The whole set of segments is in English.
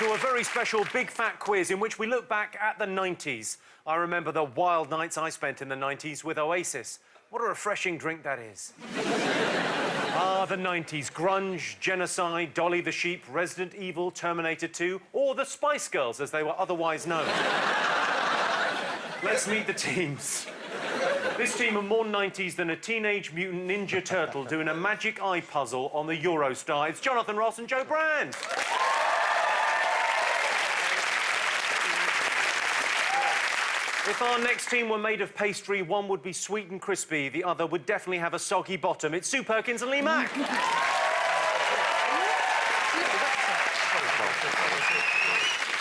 to a very special Big Fat Quiz in which we look back at the 90s. I remember the wild nights I spent in the 90s with Oasis. What a refreshing drink that is. Ah, the 90s. Grunge, genocide, Dolly the Sheep, Resident Evil, Terminator 2, or the Spice Girls, as they were otherwise known. Let's meet the teams. This team are more 90s than a Teenage Mutant Ninja Turtle doing a magic eye puzzle on the Eurostar. It's Jonathan Ross and Joe Brand. If our next team were made of pastry, one would be sweet and crispy, the other would definitely have a soggy bottom. It's Sue Perkins and Lee Mack.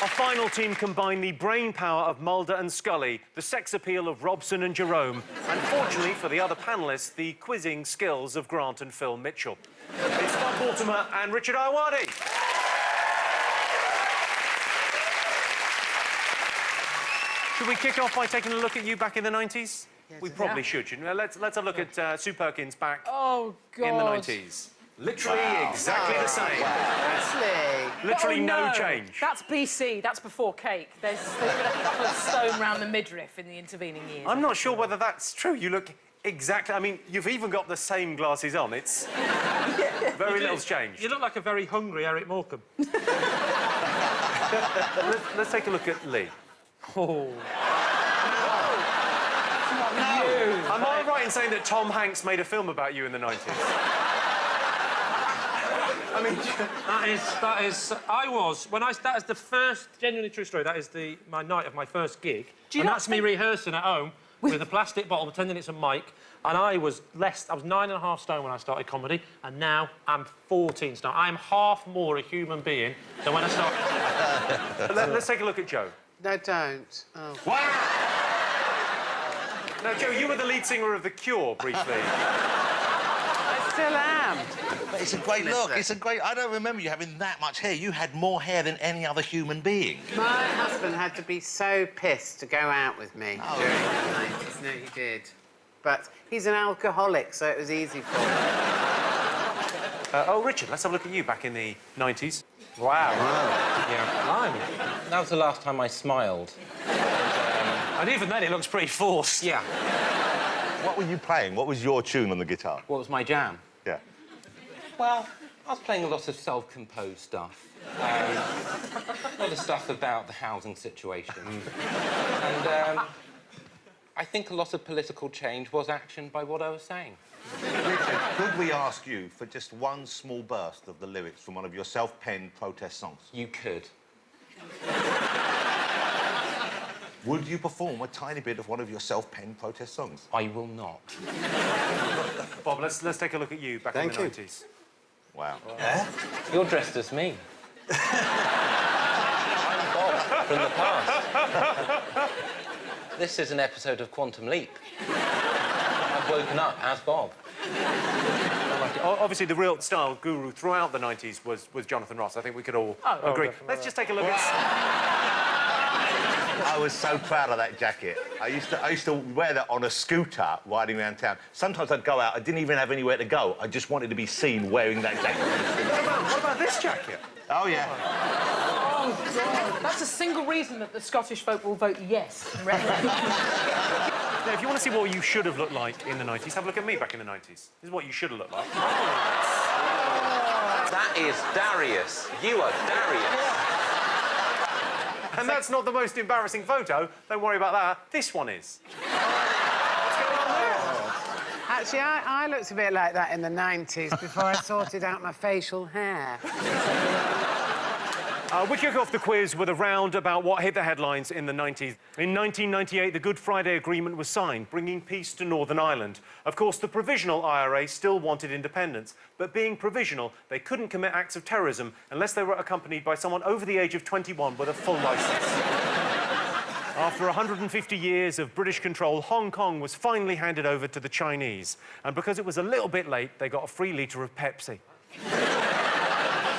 Our final team combine the brain power of Mulder and Scully, the sex appeal of Robson and Jerome, and fortunately for the other panellists, the quizzing skills of Grant and Phil Mitchell. It's Mortimer and Richard Ayoade. Should we kick off by taking a look at you back in the 90s? Yes, we probably should, shouldn't we? Let's have a look at Sue Perkins back in the 90s. Literally exactly the same. Literally no change. That's BC. That's before cake. There's been a couple of stone round the midriff in the intervening years. I'm not sure whether that's true. You look exactly... I mean, you've even got the same glasses on. It's... very little's changed. You look like a very hungry Eric Morecambe. Let's take a look at Lee. Oh. Am I right in saying that Tom Hanks made a film about you in the 90s? I mean... That is... That is the first... Genuinely true story. That is my night of my first gig. And that's me rehearsing at home with a plastic bottle, pretending it's a mic. And I was 9.5 stone when I started comedy, and now I'm 14 stone. I'm half more a human being than when I started... Let's take a look at Joe. No, don't. Oh. Wow! Now, Joe, you were the lead singer of The Cure, briefly. I still am. But it's a great look. It's a great... I don't remember you having that much hair. You had more hair than any other human being. My husband had to be so pissed to go out with me during the 90s. No, he did. But he's an alcoholic, so it was easy for him. Oh, Richard, let's have a look at you back in the 90s. Wow. Yeah. That was the last time I smiled. And even then, it looks pretty forced. Yeah. What were you playing? What was your tune on the guitar? What was my jam? Yeah. Well, I was playing a lot of self-composed stuff. A lot of stuff about the housing situation. And I think a lot of political change was actioned by what I was saying. Richard, could we ask you for just one small burst of the lyrics from one of your self-penned protest songs? You could. Would you perform a tiny bit of one of your self-penned protest songs? I will not. Bob, let's take a look at you back in the 90s. Wow. Yeah? You're dressed as me. I'm Bob from the past. This is an episode of Quantum Leap. I've woken up as Bob. Obviously, the real style guru throughout the 90s was Jonathan Ross. I think we could all agree. Let's just take a look at... I was so proud of that jacket. I used to wear that on a scooter riding around town. Sometimes I'd go out, I didn't even have anywhere to go. I just wanted to be seen wearing that jacket. What about this jacket? Oh, yeah. Oh, God. That's a single reason that the Scottish folk will vote yes. Now, if you want to see what you should have looked like in the 90s, have a look at me back in the 90s. This is what you should have looked like. That is Darius. You are Darius. And that's not the most embarrassing photo. Don't worry about that. This one is. What's going on there? Actually, I looked a bit like that in the 90s before I sorted out my facial hair. We kick off the quiz with a round about what hit the headlines in the 90s. In 1998, the Good Friday Agreement was signed, bringing peace to Northern Ireland. Of course, the provisional IRA still wanted independence, but being provisional, they couldn't commit acts of terrorism unless they were accompanied by someone over the age of 21 with a full licence. After 150 years of British control, Hong Kong was finally handed over to the Chinese. And because it was a little bit late, they got a free litre of Pepsi.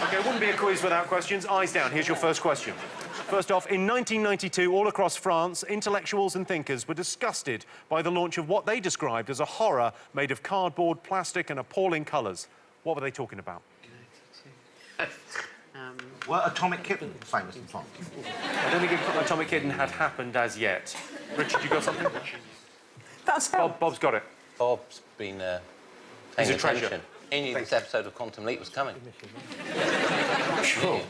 OK, it wouldn't be a quiz without questions. Eyes down. Here's your first question. First off, in 1992, all across France, intellectuals and thinkers were disgusted by the launch of what they described as a horror made of cardboard, plastic and appalling colours. What were they talking about? Well, Atomic Kitten, famous in France. I don't think Atomic Kitten had happened as yet. Richard, you got something? That's Bob's got it. Bob's been paying He's a treasure. attention. He knew this episode of Quantum Leap was coming. Sure.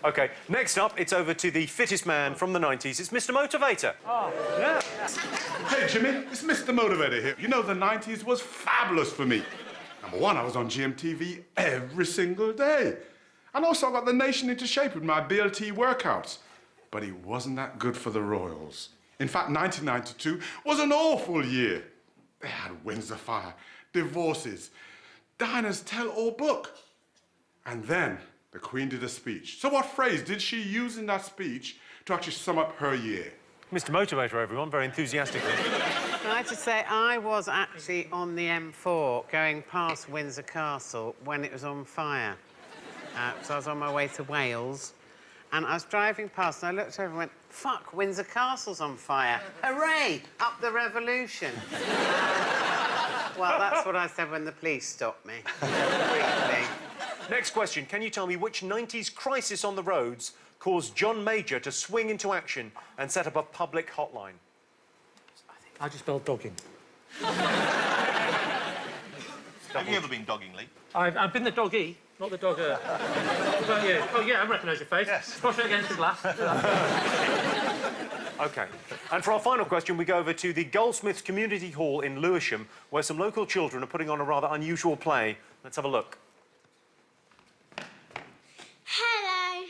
OK, next up, it's over to the fittest man from the 90s. It's Mr Motivator. Oh. Yeah. Hey, Jimmy, it's Mr Motivator here. You know, the 90s was fabulous for me. Number one, I was on GMTV every single day. And also I got the nation into shape with my BLT workouts. But it wasn't that good for the Royals. In fact, 1992 was an awful year. They had Windsor Fire, divorces, Dinah's tell-all book. And then the Queen did a speech. So what phrase did she use in that speech to actually sum up her year? Mr Motivator, everyone, very enthusiastically. Can I just say, I was actually on the M4 going past Windsor Castle when it was on fire. So I was on my way to Wales, and I was driving past, and I looked over and went, fuck, Windsor Castle's on fire. Hooray! Up the revolution. Well, that's what I said when the police stopped me. Briefly. Next question. Can you tell me which 90s crisis on the roads caused John Major to swing into action and set up a public hotline? I just spelled dogging. Have you ever been dogging, Lee? I've been the doggy, not the dogger. What about you? Oh, yeah, I recognise your face. Yes. Cross it against the glass. OK. And for our final question, we go over to the Goldsmiths Community Hall in Lewisham, where some local children are putting on a rather unusual play. Let's have a look. Hello.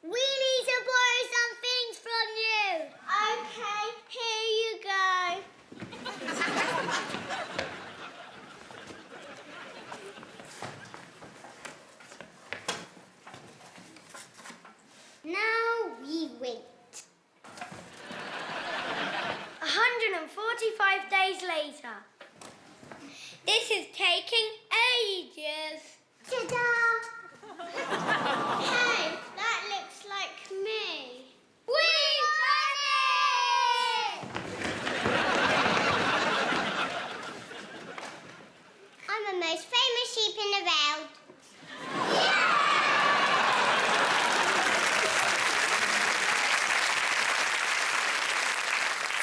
We need to borrow some things from you. OK, here you go. Now we wait. 145 days later. This is taking ages. Ta-da! Hey, that looks like me. We won it! I'm the most famous sheep in the world.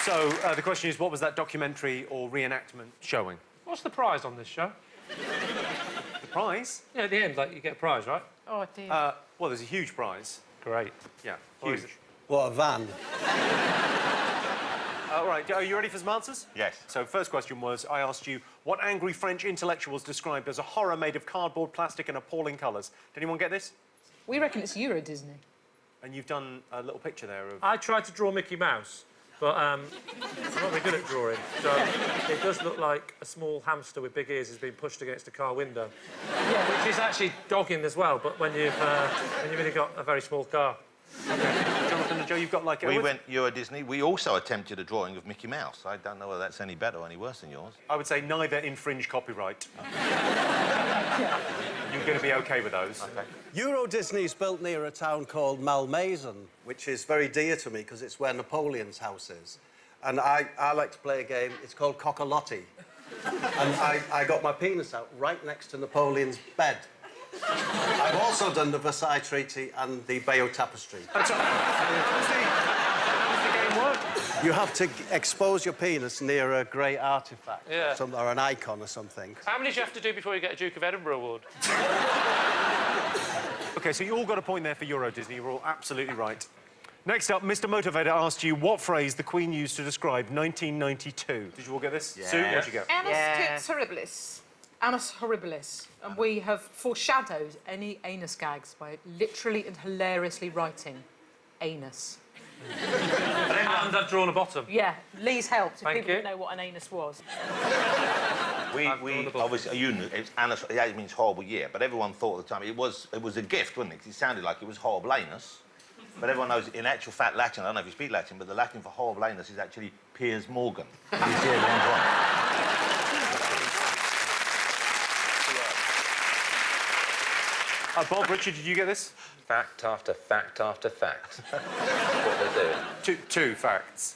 So, the question is, what was that documentary or reenactment showing? What's the prize on this show? The prize? Yeah, at the end, like, you get a prize, right? Oh, dear. Well, there's a huge prize. Great. Yeah, What is huge. What a van. All right, are you ready for some answers? Yes. So, first question was, I asked you, what angry French intellectual was described as a horror made of cardboard, plastic and appalling colours? Did anyone get this? We reckon it's Euro Disney. And you've done a little picture there of... I tried to draw Mickey Mouse, but I'm not very good at drawing. So it does look like a small hamster with big ears has been pushed against a car window. Yeah, which is actually dogging as well, but when you've really got a very small car. Jonathan and Joe, you've got like... We went Euro Disney. We also attempted a drawing of Mickey Mouse. I don't know whether that's any better or any worse than yours. I would say neither infringe copyright. You're going to be OK with those. Okay. Euro Disney's built near a town called Malmaison, which is very dear to me because it's where Napoleon's house is. And I like to play a game, it's called Cockalotti. And I got my penis out right next to Napoleon's bed. I've also done the Versailles Treaty and the Bayeux Tapestry. How does the game work? You have to expose your penis near a great artefact Yeah. or an icon or something. How many do you have to do before you get a Duke of Edinburgh award? OK, so you all got a point there for Euro Disney. You're all absolutely right. Next up, Mr Motivator asked you what phrase the Queen used to describe 1992. Did you all get this? Yes. Sue, what'd you get? Annus Yeah. horribilis. Annus horribilis. And we have foreshadowed any anus gags by literally and hilariously writing anus. And I've drawn a bottom. Yeah, Lee's helped if Thank people you. didn't know what an anus was. We drawn the block. obviously, you knew, it's anus, it means horrible year, but everyone thought at the time it was a gift, wasn't it? 'Cause it sounded like it was horrible anus. But everyone knows, in actual fact, Latin, I don't know if you speak Latin, but the Latin for horrible anus is actually Piers Morgan. You see everyone's right. Bob, Richard, did you get this? Fact after fact after fact. That's what they're doing. Two facts.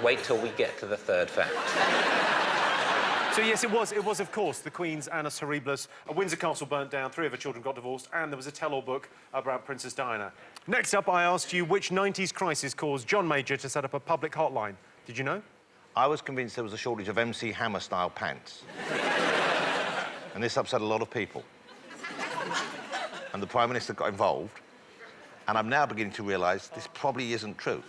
Wait till we get to the third fact. So, yes, it was, of course, the Queen's Annus Horribilis. Windsor Castle burnt down, 3 of her children got divorced, and there was a tell-all book about Princess Diana. Next up, I asked you which 90s crisis caused John Major to set up a public hotline. Did you know? I was convinced there was a shortage of MC Hammer-style pants. And this upset a lot of people. And the Prime Minister got involved, and I'm now beginning to realise this probably isn't true.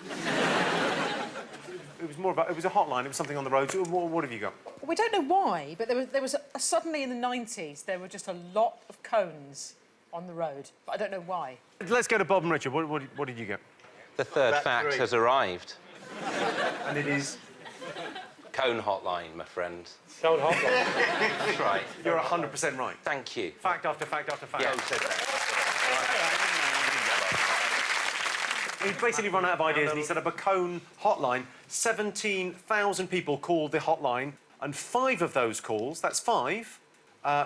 It was more about... It was a hotline, it was something on the road. What have you got? Well, we don't know why, but there was suddenly in the 90s, there were just a lot of cones on the road, but I don't know why. Let's go to Bob and Richard. What did you get? The third fact has arrived. And it is... Cone hotline, my friend. Cone hotline. That's right. You're 100% right. Thank you. Fact after fact after fact. Yeah. Said that. He'd basically run out of ideas and he set up a cone hotline. 17,000 people called the hotline, and 5 of those calls, that's 5,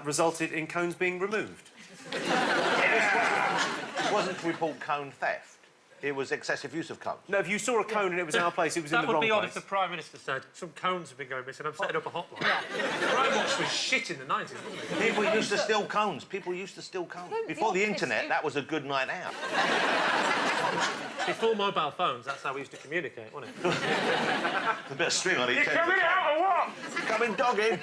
resulted in cones being removed. It wasn't to report cone theft. It was excessive use of cones. No, if you saw a cone and it was in our place, it was in the wrong place. That would be odd if the Prime Minister said, some cones have been going missing, I'm setting up a hotline. Yeah. Prime Watch was shit in the 90s, wasn't it? People used to steal cones. People used to steal cones. Before the internet, that was a good night out. Before mobile phones, that's how we used to communicate, wasn't it? A bit of string on each end. You coming out or what? Coming dogging.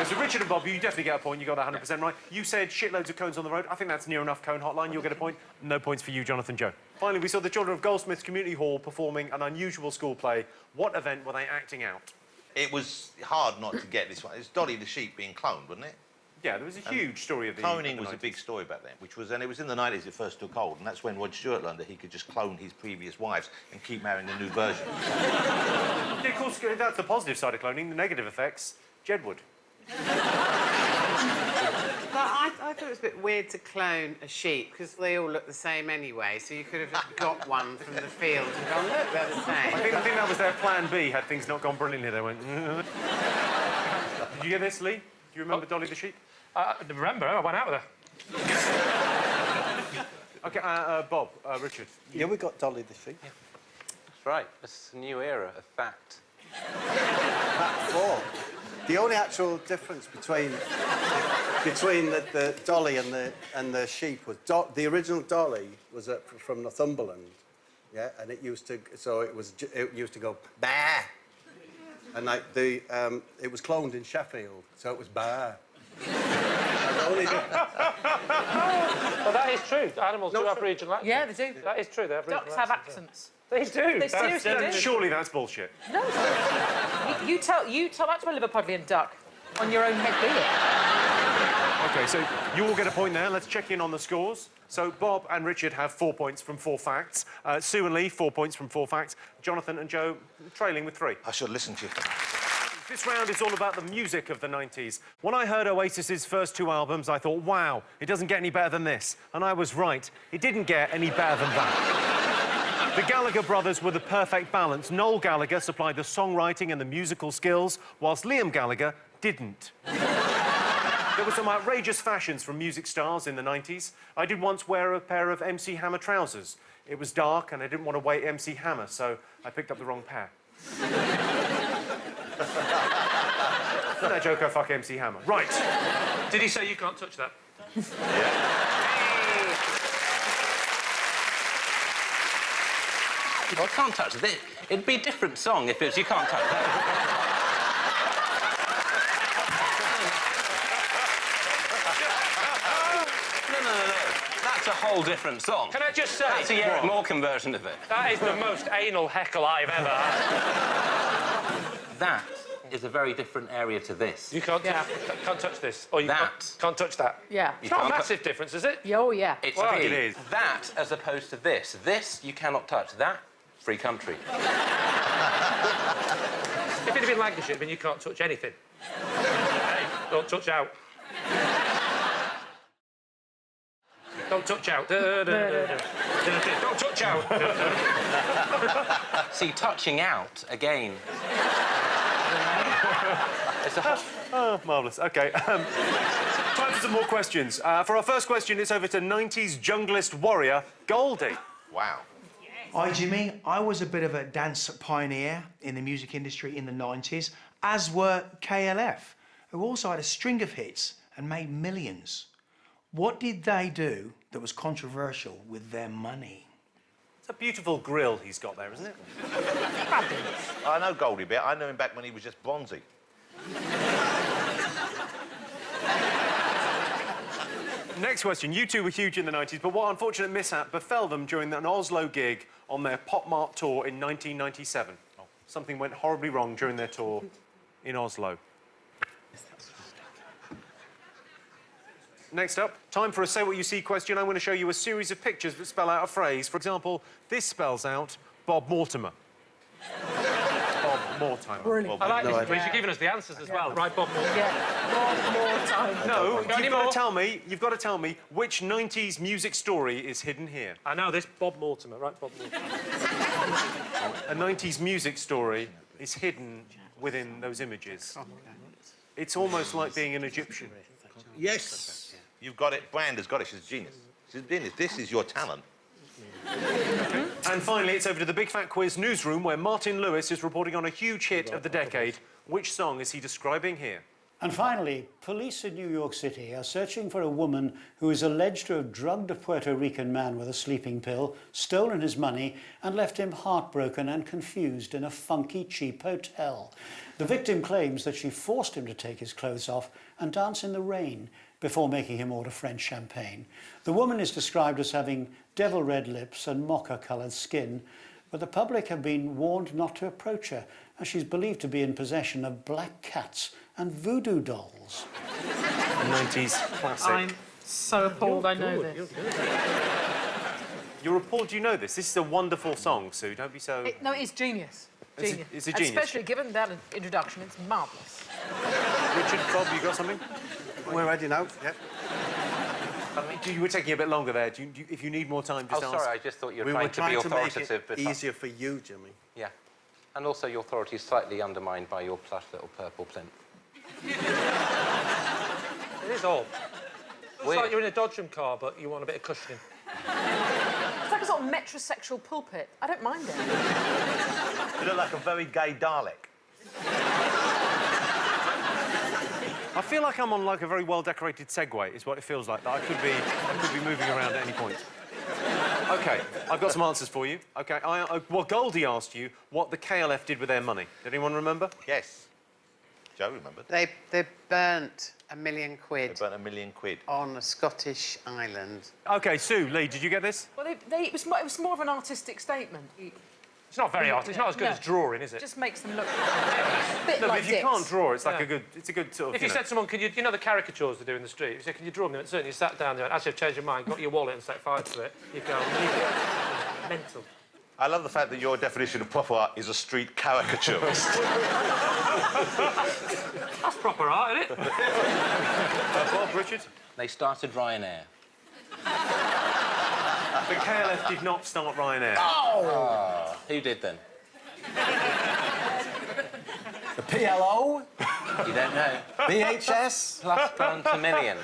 So Richard and Bob, you definitely get a point. You got that 100% right. You said shitloads of cones on the road. I think that's near enough cone hotline. You'll get a point. No points for you, Jonathan Joe. Finally, we saw the children of Goldsmiths Community Hall performing an unusual school play. What event were they acting out? It was hard not to get this one. It was Dolly the Sheep being cloned, wasn't it? Yeah, there was a huge story of the... Cloning was a big story back then, and it was in the 90s it first took hold, and that's when Rod Stewart learned that he could just clone his previous wives and keep marrying the new version. Yeah, of course, that's the positive side of cloning. The negative effects, Jedward. But I thought it was a bit weird to clone a sheep because they all look the same anyway, so you could have just got one from the field and gone, look, they're the same. I think that was their plan B, had things not gone brilliantly. They went... Did you get this, Lee? Do you remember Dolly the Sheep? I remember, I went out with her. OK, Bob, Richard. Yeah, we got Dolly the Sheep. That's right. It's a new era of fact. Fact 4. The only actual difference between the Dolly and the sheep was the original Dolly was from Northumberland, yeah, and it used to go bah, and like it was cloned in Sheffield, so it was bah. The only difference. Well, that is true. Animals do have regional accents. Yeah, they do. That is true. They have regional Ducks have accents. They do. They seriously do. Surely that's bullshit. No. you tell that to a Liverpudlian duck on your own head, do it? OK, so you all get a point there. Let's check in on the scores. So Bob and Richard have 4 points from 4 facts. Sue and Lee, 4 points from 4 facts. Jonathan and Joe trailing with 3. I should listen to you. This round is all about the music of the 90s. When I heard Oasis's first 2 albums, I thought, wow, it doesn't get any better than this. And I was right. It didn't get any better than that. The Gallagher brothers were the perfect balance. Noel Gallagher supplied the songwriting and the musical skills, whilst Liam Gallagher didn't. There were some outrageous fashions from music stars in the 90s. I did once wear a pair of MC Hammer trousers. It was dark and I didn't want to weigh MC Hammer, so I picked up the wrong pair. No joke, I fuck MC Hammer. Right. Did he say you can't touch that? Well, I can't touch this. It'd be a different song if it was you can't touch that. No. That's a whole different song. Can I just say... That's a Eric Morecambe version of it. That is the most anal heckle I've ever had. That is a very different area to this. You can't touch this. Or you can't touch that. Yeah. It's not a massive difference, is it? Oh, yeah. It's Well, big. it is. That as opposed to this. This, you cannot touch. That, free country. If it had been Lancashire, then you can't touch anything. Hey, don't touch out. Don't touch out. Don't touch out. See, touching out, again. It's a whole... Oh, marvellous. OK. Time for some more questions. For our first question, it's over to 90s junglist warrior, Goldie. Wow. Hi, Jimmy. I was a bit of a dance pioneer in the music industry in the 90s, as were KLF, who also had a string of hits and made millions. What did they do that was controversial with their money? It's a beautiful grill he's got there, isn't it? I know Goldie a bit. I knew him back when he was just bronzy. Next question. You two were huge in the 90s, but what unfortunate mishap befell them during an Oslo gig on their Pop Mart tour in 1997? Oh. Something went horribly wrong during their tour in Oslo. Next up, time for a Say What You See question. I'm going to show you a series of pictures that spell out a phrase. For example, this spells out Bob Mortimer. Bob Mortimer. Brilliant. I like this. You're giving us the answers as well. Right, Bob Mortimer. Yeah. More time. No, you've got to tell me which 90s music story is hidden here. I know this. Bob Mortimer. Right, Bob Mortimer. A 90s music story is hidden within those images. It's almost like being an Egyptian. Yes. You've got it. Brand has got it. She's a genius. She's a genius. This is your talent. And finally, it's over to the Big Fat Quiz newsroom where Martin Lewis is reporting on a huge hit of the decade. Which song is he describing here? And finally, police in New York City are searching for a woman who is alleged to have drugged a Puerto Rican man with a sleeping pill, stolen his money, and left him heartbroken and confused in a funky, cheap hotel. The victim claims that she forced him to take his clothes off and dance in the rain before making him order French champagne. The woman is described as having devil-red lips and mocha-coloured skin, but the public have been warned not to approach her, as she's believed to be in possession of black cats and voodoo dolls. 90s classic. I'm so appalled I know this. You're appalled you know this. This is a wonderful song, Sue. Don't be so... No, it's genius. Genius. It's a genius. Especially given that introduction, it's marvellous. Richard, Bob, you got something? We're ready now, yep. You were taking a bit longer there. If you need more time, just ask. Sorry, I just thought you were We were trying to be trying to make authoritative. it easier for you, Jimmy. Yeah. And also your authority is slightly undermined by your plush little purple plinth. It is odd. It's like you're in a Dodgem car, but you want a bit of cushioning. It's like a sort of metrosexual pulpit. I don't mind it. You look like a very gay Dalek. I feel like I'm on like a very well-decorated Segway, is what it feels like. That I could be moving around at any point. OK, I've got some answers for you. OK, well, Goldie asked you what the KLF did with their money. Did anyone remember? Yes. Joe remembered. They burnt £1 million They burnt £1 million. on a Scottish island. OK, Sue, Lee, did you get this? Well, it was more of an artistic statement. It's not very artistic. It's not as good as drawing, is it? It just makes them look a bit No, like but if you dicks. can't draw, it's like a good sort of. If you said to someone, can you know the caricatures they do in the street? If you said, can you draw them? And certainly you sat down there and actually have changed your mind, got your wallet and set fire to it, you'd go, mental. I love the fact that your definition of proper art is a street caricaturist. That's proper art, isn't it? Bob, Richard? They started Ryanair. The KLF did not start Ryanair. Oh! Who did then? The PLO, You don't know. BHS, Plus burnt £1 million.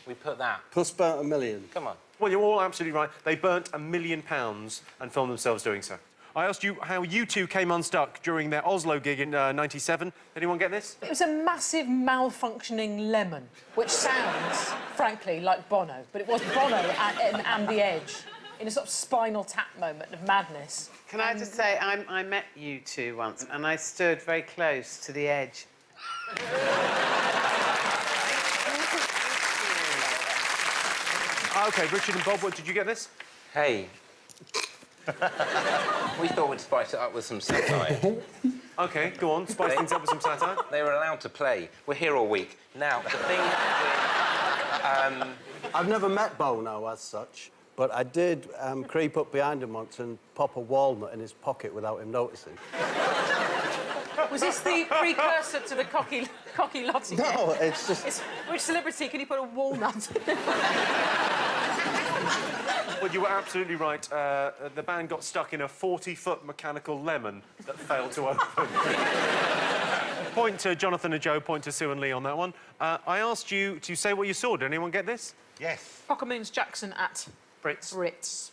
We put that. plus burnt £1 million. Come on. Well, you're all absolutely right. They burnt £1 million and filmed themselves doing so. I asked you how you two came unstuck during their Oslo gig in '97. Anyone get this? It was a massive malfunctioning lemon, which sounds, frankly, like Bono, but it was Bono and The Edge in a sort of Spinal Tap moment of madness. Can I just say, I met you two once, and I stood very close to the edge. OK, Richard and Bob, what did you get this? Hey. We thought we'd spice it up with some satire. OK, go on, spice things up with some satire. They were allowed to play. We're here all week. Now, the thing with, I've never met Bono as such, but I did creep up behind him once and pop a walnut in his pocket without him noticing. Was this the precursor to the cocky Lottie? No, it's just... Which celebrity can you put a walnut in? Well, you were absolutely right. The band got stuck in a 40-foot mechanical lemon that failed to open. Point to Jonathan and Joe, point to Sue and Lee on that one. I asked you to say what you saw. Did anyone get this? Yes. Pockemoons Jackson at Brits. Brits.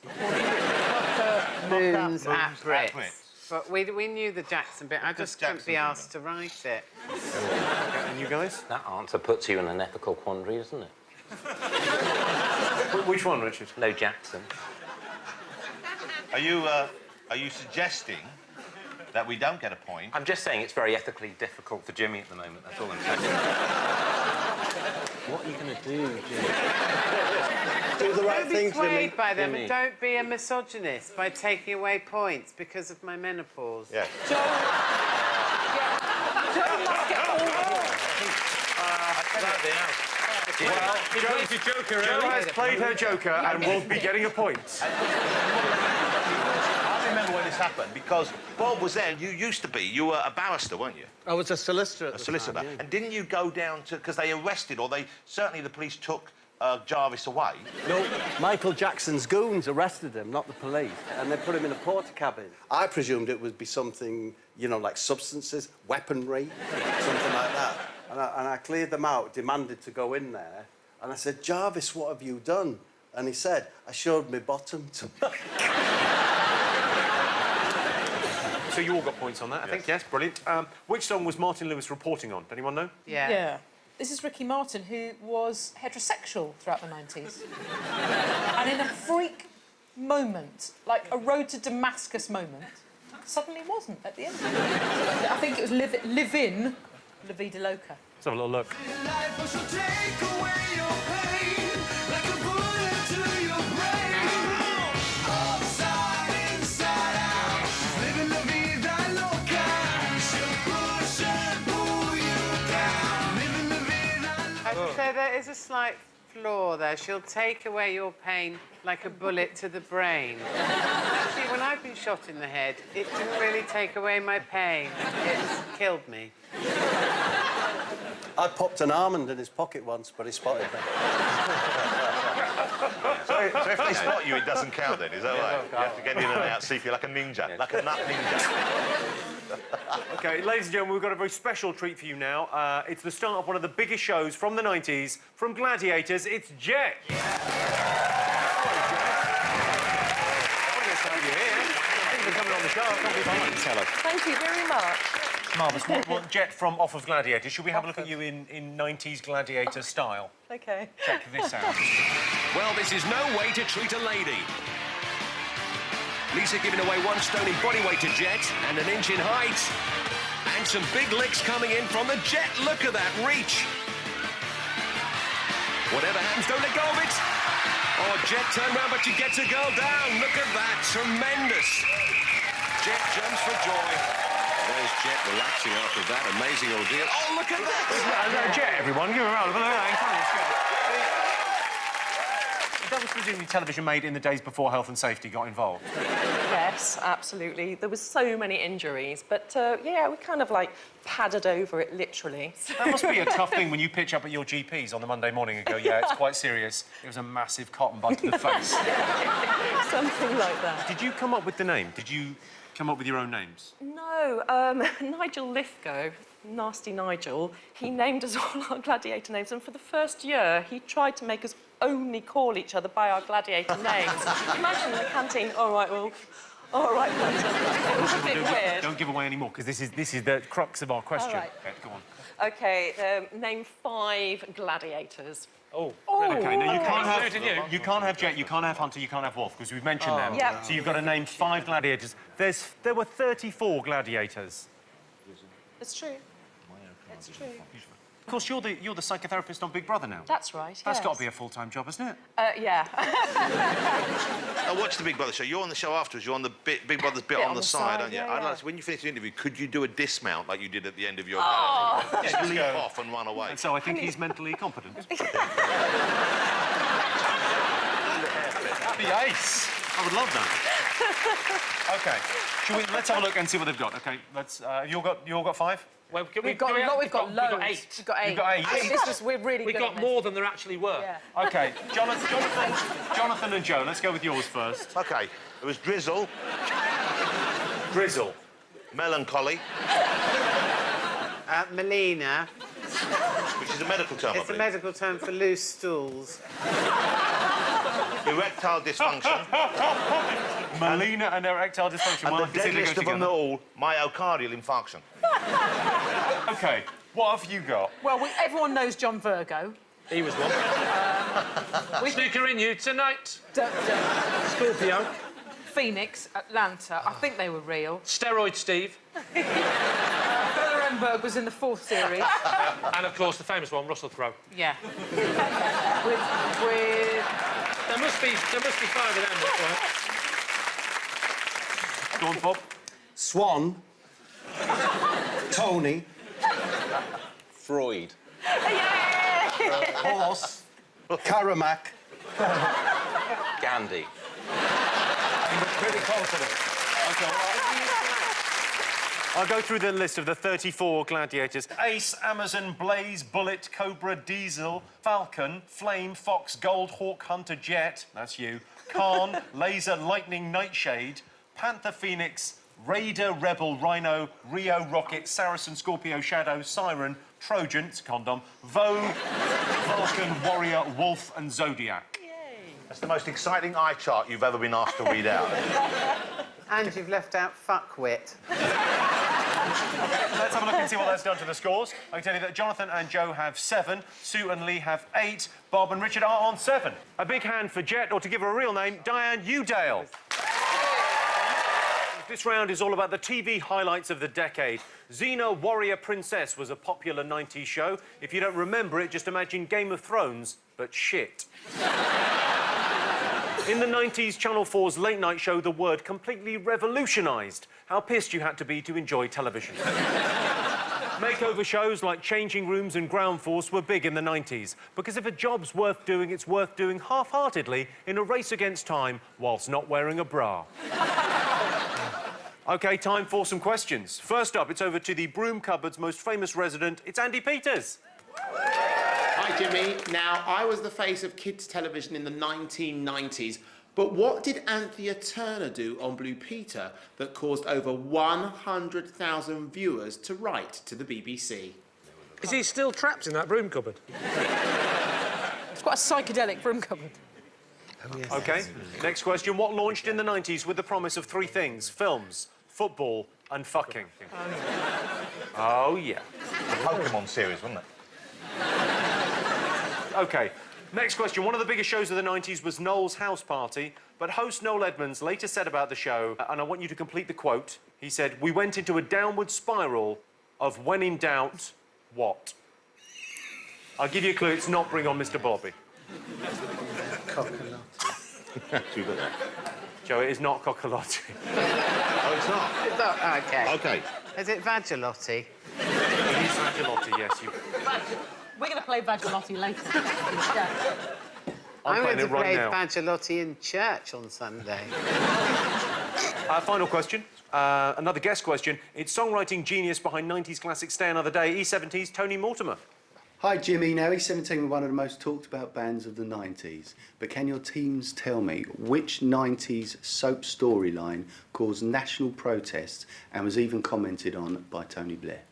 Moons at Brits. Brits. But we knew the Jackson bit. I just couldn't be asked to write it. And you guys? That answer puts you in an ethical quandary, doesn't it? Which one, Richard? No Jackson. Are you suggesting that we don't get a point? I'm just saying it's very ethically difficult for Jimmy at the moment, that's all I'm saying. What are you going to do, Jimmy? Do the right Don't be thing, Jimmy. swayed by them, Jimmy. and don't be a misogynist by taking away points because of my menopause. Yeah. Well, Jo has played her Joker and will be getting a point. I remember when this happened because Bob was there. You were a barrister, weren't you? I was a solicitor at A the solicitor. time, yeah. And didn't you go down to... Because they arrested, or certainly the police took Jarvis away. No, Michael Jackson's goons arrested him, not the police, and they put him in a porter cabin. I presumed it would be something, you know, like substances, weaponry, something like that. And I cleared them out, demanded to go in there, and I said, Jarvis, what have you done? And he said, I showed my bottom to... So you all got points on that, I think, yes, brilliant. Which song was Martin Lewis reporting on? Anyone know? Yeah. Yeah. This is Ricky Martin, who was heterosexual throughout the 90s. And in a freak moment, like a road to Damascus moment, suddenly wasn't at the end. I think it was Live In, La Vida Loca. Let's have a little look. So there is a slight flaw there. She'll take away your pain like a bullet to the brain. Actually, when I've been shot in the head, it didn't really take away my pain. It's killed me. I popped an almond in his pocket once, but he spotted me. So if they spot you, it doesn't count then, is that right? You have to get in and out, see if you're like a ninja, like a nut ninja. OK, ladies and gentlemen, we've got a very special treat for you now. It's the start of one of the biggest shows from the 90s, from Gladiators. It's Jet. Yeah. Thanks for coming on the show. Hello. Thank you very much. Marvellous. What Jet from off of Gladiators. Should we have a look at you in 90s Gladiator style? OK. Check this out. Well, this is no way to treat a lady. Lisa giving away 1 stone in body weight to Jet and 1 inch in height. And some big licks coming in from the Jet. Look at that reach. Whatever happens, don't let go of it. Oh, Jet turned round, but she gets a girl down. Look at that. Tremendous. Jet jumps for joy. There's Jet relaxing after that amazing ordeal. Oh, look at that! Jet, everyone. Give her a round of applause. That was presumably television made in the days before health and safety got involved. Yes, absolutely. There was so many injuries, but yeah, we kind of like padded over it literally. That must be a tough thing when you pitch up at your GP's on the Monday morning and go, yeah, it's quite serious. It was a massive cotton bud to the face. Something like that. Did you come up with the name? Did you come up with your own names? No, Nigel Lithgow, Nasty Nigel, he named us all our gladiator names, and for the first year, he tried to make us only call each other by our gladiator names. Imagine in the canteen, all right, Wolf, all right, Hunter. It was a bit weird. Don't give away any more, because this is the crux of our question. All right. Okay, go on. OK, name 5 gladiators. Oh, OK, now you can't have Jet, you can't have Hunter, you can't have Wolf, because we've mentioned them. Yep. So you've got to name 5 gladiators. There were 34 gladiators. It's true. It's true. Of course, you're the psychotherapist on Big Brother now. That's right, That's yes. got to be a full-time job, isn't it? Yeah. I watched the Big Brother show. You're on the show afterwards. You're on the Big Brother's bit on the side, aren't you? yeah, I'd yeah. like to, when you finish the interview, could you do a dismount like you did at the end of your Oh. Just leap off and run away. And so I think he's mentally competent. That'd be ace. I would love that. OK. Let's have a look and see what they've got. OK, let's... you all got 5? Well, We've got loads. We've got 8. We've got 8. You've got 8. We're really We good got at more than there actually were. Yeah. OK, Jonathan and Joe, let's go with yours first. OK, it was Drizzle. Drizzle. Melancholy. Melina. Which is a medical term, I It's a believe. medical term for loose stools. erectile dysfunction, Melina and erectile dysfunction. and Well, I the can see they deadliest go of them together. all, myocardial infarction. OK, what have you got? Well, everyone knows John Virgo. He was one. Snooker in you tonight. Scorpio. Phoenix, Atlanta. I think they were real. Steroid Steve. Feather Enberg was in the 4th series. And, of course, the famous one, Russell Crowe. Yeah. with... There must be 5 of them. Go on, Bob. Swan. Tony. Freud. Horse. Caramac. Gandhi. Pretty confident. OK, I'll go through the list of the 34 gladiators. Ace, Amazon, Blaze, Bullet, Cobra, Diesel, Falcon, Flame, Fox, Gold, Hawk, Hunter, Jet, that's you, Khan, Laser, Lightning, Nightshade, Panther, Phoenix, Raider, Rebel, Rhino, Rio, Rocket, Saracen, Scorpio, Shadow, Siren, Trojan, it's a condom, Vogue, Vulcan, Warrior, Wolf and Zodiac. That's the most exciting eye chart you've ever been asked to read out. And you've left out fuckwit. Let's have a look and see what that's done to the scores. I can tell you that Jonathan and Joe have 7, Sue and Lee have 8, Bob and Richard are on 7. A big hand for Jet, or to give her a real name, Diane Udale. This round is all about the TV highlights of the decade. Xena Warrior Princess was a popular 90s show. If you don't remember it, just imagine Game of Thrones, but shit. In the 90s, Channel 4's late-night show, The Word, completely revolutionised how pissed you had to be to enjoy television. Makeover shows like Changing Rooms and Ground Force were big in the 90s, because if a job's worth doing, it's worth doing half-heartedly in a race against time whilst not wearing a bra. OK, time for some questions. First up, it's over to the broom cupboard's most famous resident. It's Andy Peters. Hi, Jimmy. Now, I was the face of kids' television in the 1990s, but what did Anthea Turner do on Blue Peter that caused over 100,000 viewers to write to the BBC? Is he still trapped in that broom cupboard? It's quite a psychedelic broom cupboard. Oh, yes. OK, next question. What launched in the 90s with the promise of 3 things? Films, football and fucking. Oh, yeah. The Pokemon series, wasn't it? OK, next question. One of the biggest shows of the 90s was Noel's House Party, but host Noel Edmonds later said about the show, and I want you to complete the quote, he said, "We went into a downward spiral of when in doubt, what?" I'll give you a clue, it's not Bring On Mr Bobby. You got that. Joe, it is not Cockalotti. Oh, it's not? It's not... OK. OK. Is it Vagilotti? It is Vagilotti, yes. We're going to play Vagilotti later. Yeah. I'm playing going to it right play now. Vagilotti in church on Sunday. Final question. Another guest question. It's songwriting genius behind 90s classic Stay Another Day, E70's Tony Mortimer. Hi Jimmy, now E17 were one of the most talked about bands of the 90s, but can your teams tell me which 90s soap storyline caused national protests and was even commented on by Tony Blair?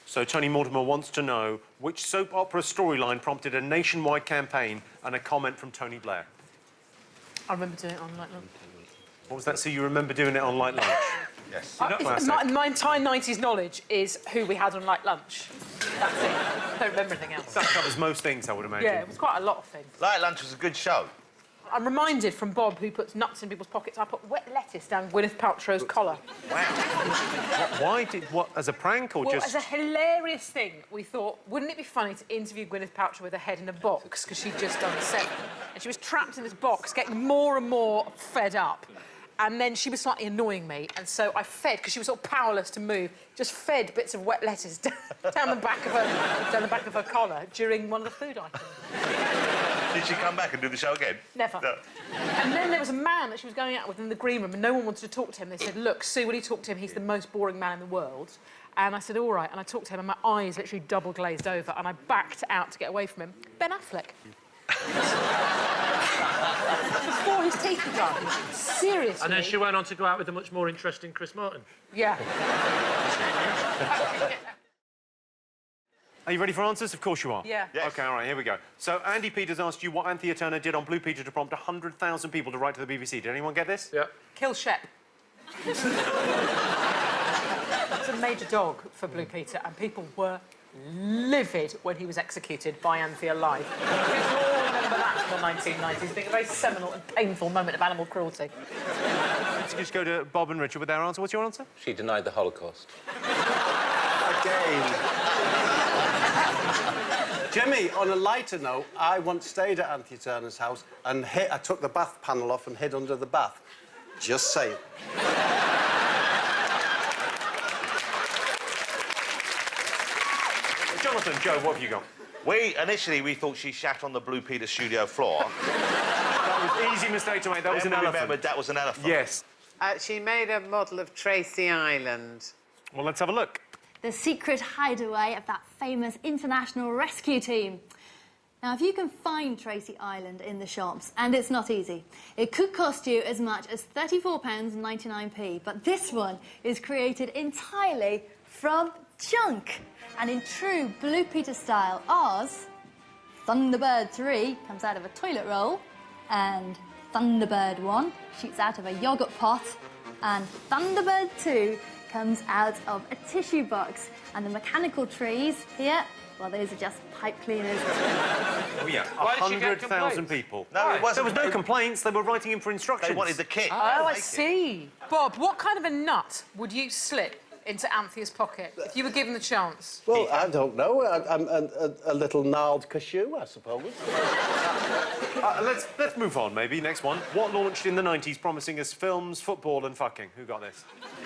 So Tony Mortimer wants to know which soap opera storyline prompted a nationwide campaign and a comment from Tony Blair. I remember doing it on Light Lunch. What was that? So you remember doing it on Light Lunch? Yes. My entire 90s knowledge is who we had on Light Lunch. That's it. I don't remember anything else. That covers most things, I would imagine. Yeah, it was quite a lot of things. Light Lunch was a good show. I'm reminded from Bob, who puts nuts in people's pockets, I put wet lettuce down Gwyneth Paltrow's collar. Why did... What, as a prank or Well, just... as a hilarious thing, we thought, wouldn't it be funny to interview Gwyneth Paltrow with her head in a box, because she'd just done 7. And she was trapped in this box, getting more and more fed up. And then she was slightly annoying me, and so I fed, because she was sort of powerless to move, just fed bits of wet lettuce down the back of her collar during one of the food items. Did she come back and do the show again? Never. No. And then there was a man that she was going out with in the green room, and no one wanted to talk to him. They said, "Look, Sue, will you talk to him? He's the most boring man in the world." And I said, "All right." And I talked to him, and my eyes literally double glazed over, and I backed out to get away from him. Ben Affleck. Before his teeth were done. Seriously. And then she went on to go out with a much more interesting Chris Martin. Yeah. Are you ready for answers? Of course you are. Yeah. Yes. OK, all right, here we go. So Andy Peters asked you what Anthea Turner did on Blue Peter to prompt 100,000 people to write to the BBC. Did anyone get this? Yeah. Kill Shep. It's a major dog for Blue Peter, and people were livid when he was executed by Anthea live. We all remember that from the 1990s being a very seminal and painful moment of animal cruelty. Let's just go to Bob and Richard with their answer. What's your answer? She denied the Holocaust. Again. Jimmy, on a lighter note, I once stayed at Anthea Turner's house and I took the bath panel off and hid under the bath. Just saying. Jonathan, Joe, what have you got? Initially, we thought she shat on the Blue Peter studio floor. That was an easy mistake to make. That was an elephant. Remembered that was an elephant. Yes. She made a model of Tracy Island. Well, let's have a look. The secret hideaway of that famous international rescue team. Now, if you can find Tracy Island in the shops, and it's not easy, it could cost you as much as £34.99, but this one is created entirely from junk. And in true Blue Peter style, ours, Thunderbird 3 comes out of a toilet roll, and Thunderbird 1 shoots out of a yoghurt pot, and Thunderbird 2 comes out of a tissue box. And the mechanical trees here, well, those are just pipe cleaners. Oh, yeah. Why did she get 100,000 people. No, it wasn't. There was no complaints. They were writing in for instructions. They wanted the kit. Oh, I see. Bob, what kind of a nut would you slip into Anthea's pocket if you were given the chance? Well, I don't know. I'm a little gnarled cashew, I suppose. Let's move on, maybe. Next one. What launched in the 90s promising us films, football and fucking? Who got this?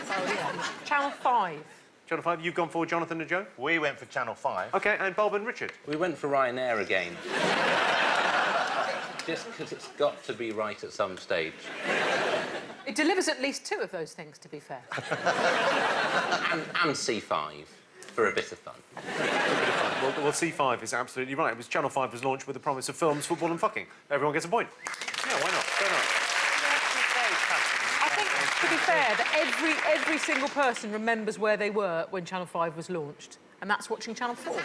Oh, yeah. Channel 5. Channel 5, you've gone for Jonathan and Joe? We went for Channel 5. OK, and Bob and Richard? We went for Ryanair again. Just because it's got to be right at some stage. It delivers at least 2 of those things, to be fair. And C5, for a bit of fun. Well, C5 is absolutely right. It was Channel 5 was launched with the promise of films, football and fucking. Everyone gets a point. Yeah, why not? Fair enough. I think, to be fair, that every single person remembers where they were when Channel 5 was launched, and that's watching Channel 4.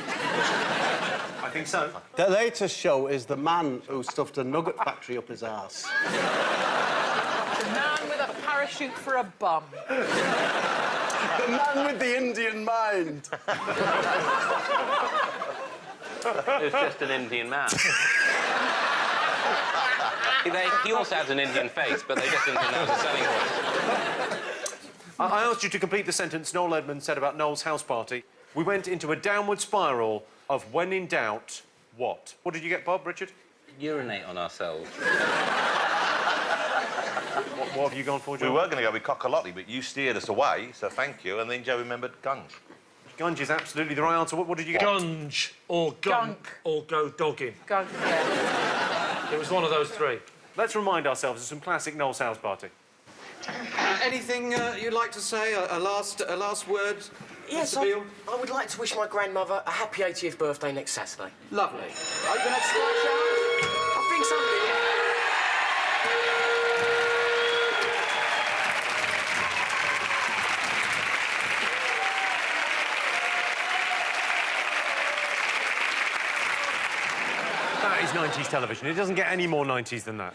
I think so. The latest show is the man who stuffed a nugget factory up his arse. The man with a parachute for a bum. The man with the Indian mind. It was just an Indian man. He also has an Indian face, but they just didn't think that was a selling point. I asked you to complete the sentence Noel Edmonds said about Noel's house party. We went into a downward spiral of when in doubt, what? What did you get, Bob, Richard? Urinate on ourselves. What have you gone for, Joe? We were going to go with Cockalotti, but you steered us away, so thank you. And then Joe remembered gunge. Gunge is absolutely the right answer. What did you get? Gunge or gunk or go dogging. Gunk, yeah. It was one of those 3. Let's remind ourselves of some classic Noel's house party. Anything you'd like to say? A last word? Yes, I would like to wish my grandmother a happy 80th birthday next Saturday. Lovely. Are you going to splash out? I think somebody... That is 90s television. It doesn't get any more 90s than that.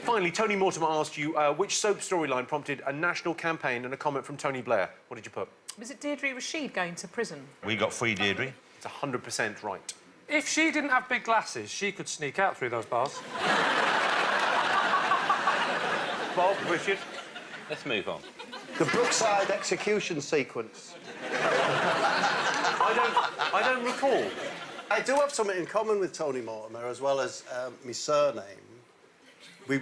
Finally, Tony Mortimer asked you which soap storyline prompted a national campaign and a comment from Tony Blair. What did you put? Was it Deirdre Rashid going to prison? We got free Deirdre. It's 100% right. If she didn't have big glasses, she could sneak out through those bars. Bob, Richard? Let's move on. The Brookside execution sequence. I don't recall. I do have something in common with Tony Mortimer, as well as my surname. We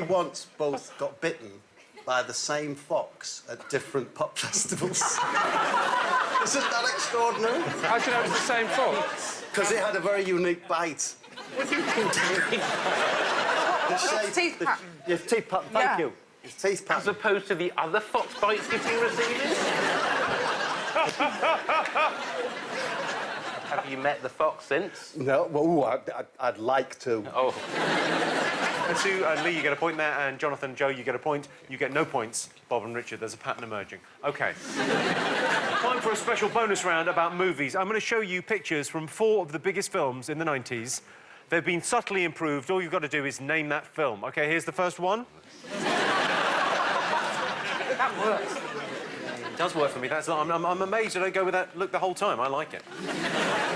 once both got bitten by the same fox at different pop festivals. Isn't that extraordinary? How do you know it's the same fox? Because it had a very unique bite. What do you mean? Its teeth pattern. Yes, teeth pattern, thank you. His teeth pattern. As opposed to the other fox bites getting received? Have you met the fox since? No, well, I'd like to. Oh. And Sue and Lee, you get a point there, and Jonathan, Joe, you get a point. You get no points, Bob and Richard. There's a pattern emerging. OK. Time for a special bonus round about movies. I'm going to show you pictures from 4 of the biggest films in the 90s. They've been subtly improved. All you've got to do is name that film. OK, here's the first one. That works. It does work for me. I'm amazed that I go with that look the whole time. I like it.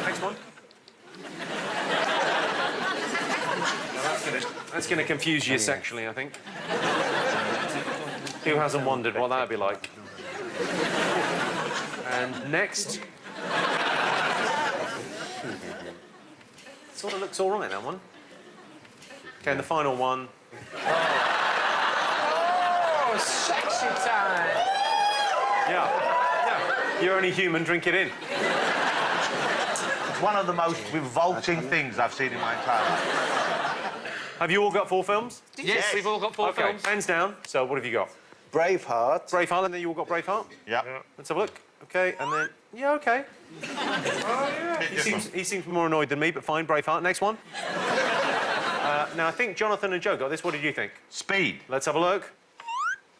Next one. That's going to confuse you sexually, I think. Who hasn't wondered what that'd be like? And next. Sort of looks all right, that one. OK, and the final one. Oh, sexy time. Yeah. You're only human, drink it in. It's one of the most revolting things I've seen in my entire life. Have you all got 4 films? Yes, we've all got 4 films. Hands down. So, what have you got? Braveheart. Braveheart, and then you all got Braveheart? Yeah. Let's have a look. OK, and then... Yeah, OK. Oh, yeah. He seems more annoyed than me, but fine, Braveheart. Next one. Now, I think Jonathan and Joe got this. What did you think? Speed. Let's have a look.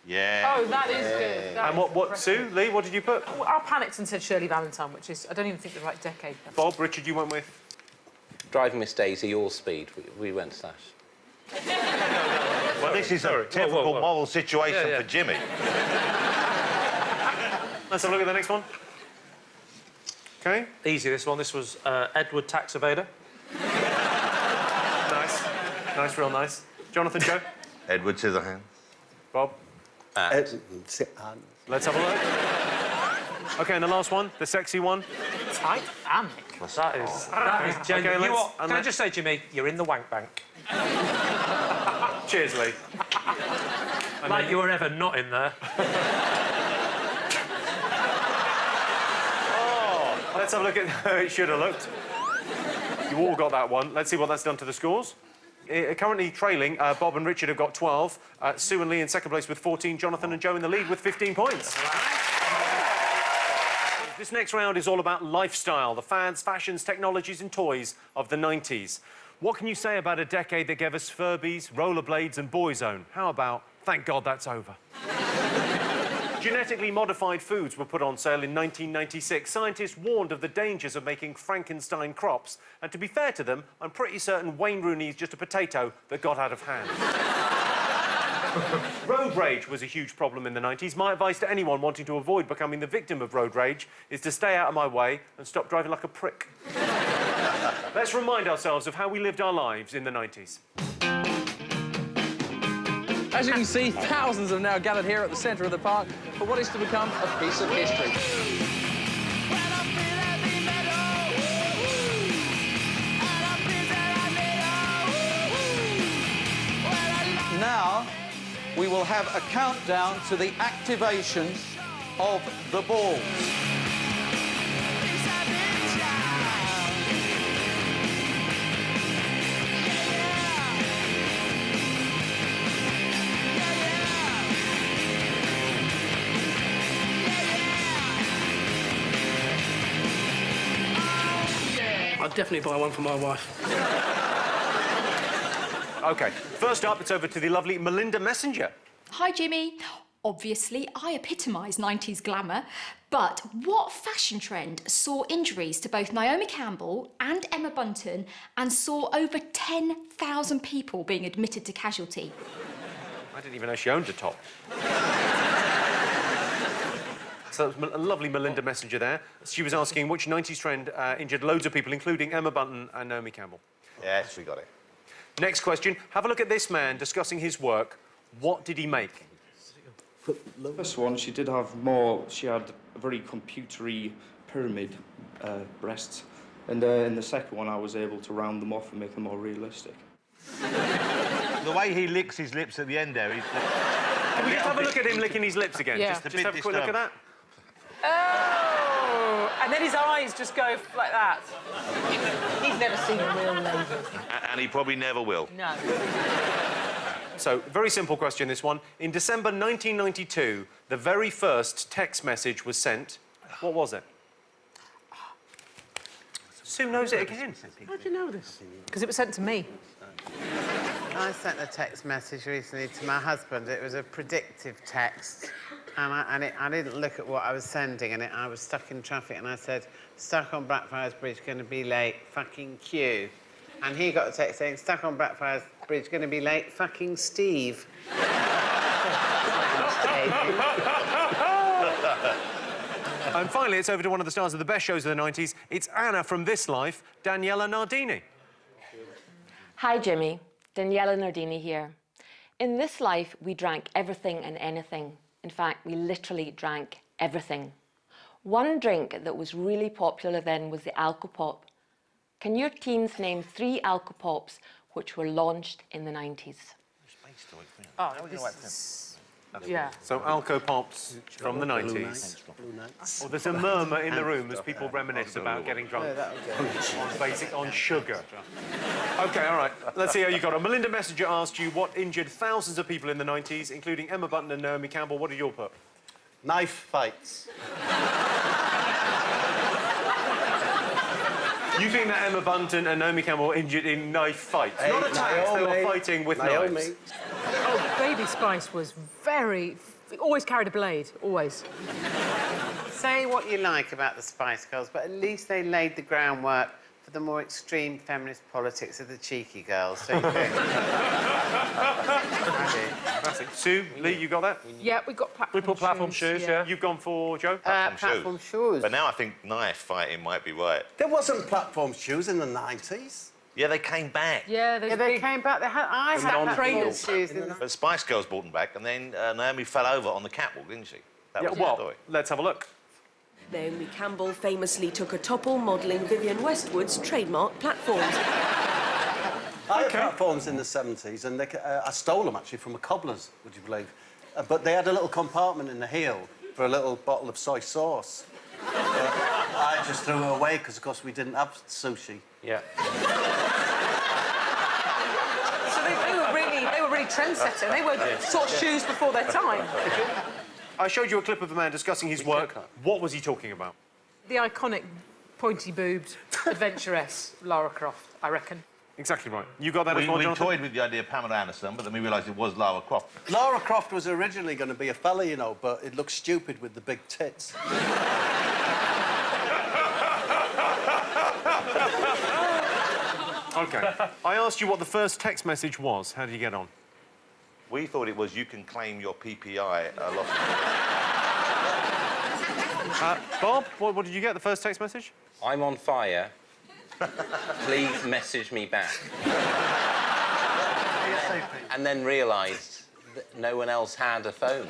Yeah. Oh, that is good. That And what, Sue, Lee, what did you put? Well, I panicked and said Shirley Valentine, which is, I don't even think the right decade. Bob, Richard, you went with? Driving Miss Daisy or Speed. We went slash. Well, this is a typical moral situation for Jimmy. Let's have a look at the next one. OK. Easy, this one. This was Edward Tax Evader. Nice. Nice, real nice. Jonathan, Joe? Edward Scissorhands. Bob? Let's have a look. OK, and the last one, the sexy one. Titanic. That is genuine. Okay, You know what? Can I just say, Jimmy, you're in the wank bank. Cheers, Lee. Like you were ever not in there. Let's have a look at how it should have looked. You all got that one. Let's see what that's done to the scores. Currently trailing, Bob and Richard have got 12. Sue and Lee in second place with 14. Jonathan and Joe in the lead with 15 points. This next round is all about lifestyle, the fads, fashions, technologies and toys of the 90s. What can you say about a decade that gave us Furbies, rollerblades and Boyzone? How about, thank God that's over? Genetically modified foods were put on sale in 1996. Scientists warned of the dangers of making Frankenstein crops. And to be fair to them, I'm pretty certain Wayne Rooney is just a potato that got out of hand. Road rage was a huge problem in the 90s. My advice to anyone wanting to avoid becoming the victim of road rage is to stay out of my way and stop driving like a prick. Let's remind ourselves of how we lived our lives in the 90s. As you can see, thousands have now gathered here at the centre of the park for what is to become a piece of history. Now, we will have a countdown to the activation of the balls. I'd definitely buy one for my wife. OK, first up, it's over to the lovely Melinda Messenger. Hi, Jimmy. Obviously, I epitomise 90s glamour, but what fashion trend saw injuries to both Naomi Campbell and Emma Bunton and saw over 10,000 people being admitted to casualty? I didn't even know she owned a top. So that was a lovely Melinda Messenger there. She was asking which 90s trend injured loads of people, including Emma Bunton and Naomi Campbell. Yes, we got it. Next question. Have a look at this man discussing his work. What did he make? The first one, she did have more... She had a very computery pyramid breasts. And in the second one, I was able to round them off and make them more realistic. The way he licks his lips at the end there, he's... Can we just have a look at him licking his lips again? Yeah. Just have a quick look at that. Oh! And then his eyes just go like that. He's never seen a real lady. And he probably never will. No. So, very simple question, this one. In December 1992, the very first text message was sent. What was it? Sue knows it again. How do you know this? Because it was sent to me. I sent a text message recently to my husband. It was a predictive text. And I didn't look at what I was sending, and I was stuck in traffic, and I said, stuck on Blackfriars Bridge, going to be late, fucking queue. And he got a text saying, stuck on Blackfriars Bridge, going to be late, fucking Steve. And finally, it's over to one of the stars of the best shows of the 90s. It's Anna from This Life, Daniela Nardini. Hi, Jimmy. Daniela Nardini here. In This Life, we drank everything and anything. In fact, we literally drank everything. One drink that was really popular then was the Alcopop. Can your teams name 3 Alcopops which were launched in the 90s? Oh, this is... Yeah. So Alco Pops from the 90s. Well, there's a murmur in the room as people reminisce about getting drunk on sugar. OK, all right. Let's see how you got on. Melinda Messenger asked you what injured thousands of people in the 90s, including Emma Bunton and Naomi Campbell. What did you all put? Knife fights. You think that Emma Bunton and Naomi Campbell were injured in knife fights? Not attacks, they were fighting with knives. Oh, Baby Spice was very... Always carried a blade, always. Say what you like about the Spice Girls, but at least they laid the groundwork for the more extreme feminist politics of the cheeky girls, don't you think? Classic. Sue, Lee, you got that? Yeah, we got platform We put platform shoes, shoes, You've gone for, Joe? Platform shoes. But now I think knife fighting might be right. There wasn't platform shoes in the 90s. Yeah, they came back. Yeah, they came back. I had trainers shoes in them. But Spice Girls brought them back, and then Naomi fell over on the catwalk, didn't she? That was the story. Let's have a look. Naomi Campbell famously took a topple modelling Vivienne Westwood's trademark platforms. I had platforms in the 70s, and I stole them, actually, from a cobbler's, would you believe? But they had a little compartment in the heel for a little bottle of soy sauce. I just threw it away, because, of course, we didn't have sushi. Yeah. So they were really trendsetting. They were sort of shoes before their time. I showed you a clip of a man discussing his work. What was he talking about? The iconic pointy-boobed adventuress Lara Croft, I reckon. Exactly right. You got that as well, We Jonathan? toyed with the idea of Pamela Anderson, but then we realised it was Lara Croft. Lara Croft was originally going to be a fella, you know, but it looked stupid with the big tits. OK. I asked you what the first text message was. How did you get on? We thought it was, you can claim your PPI a lot. Bob, what did you get, the first text message? I'm on fire. Please message me back. And then realised that no one else had a phone.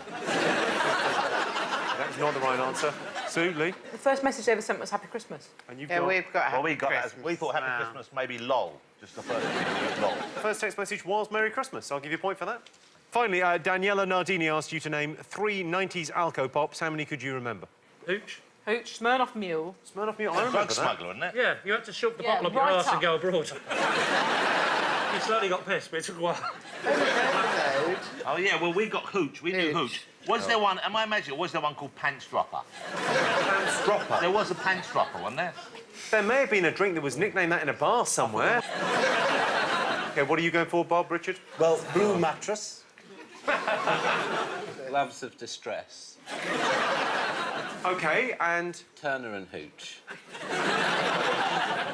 That's not the right answer. Sue, Lee? The first message they ever sent was Happy Christmas. And you've Yeah, we've got Happy we got Christmas. that. We thought Happy Christmas maybe lol. Just the first thing, lol. First text message was Merry Christmas. I'll give you a point for that. Finally, Daniela Nardini asked you to name 3 90s Alco Pops. How many could you remember? Hooch. Hooch, Smirnoff Mule. Smirnoff Mule, I remember Drug that. smuggler, isn't it? Yeah, you had to shove the Yeah, bottle up your right arse and up. go abroad. He slowly got pissed, but it took a while. Oh, yeah, well, we got Hooch. We knew Hooch. Was there one, am I imagining, was there one called Pants Dropper? Pants Dropper? There was a Pants Dropper, wasn't there? There may have been a drink that was nicknamed that in a bar somewhere. OK, what are you going for, Bob, Richard? Well, Blue Mattress. Gloves of distress. OK, and... Turner and Hooch.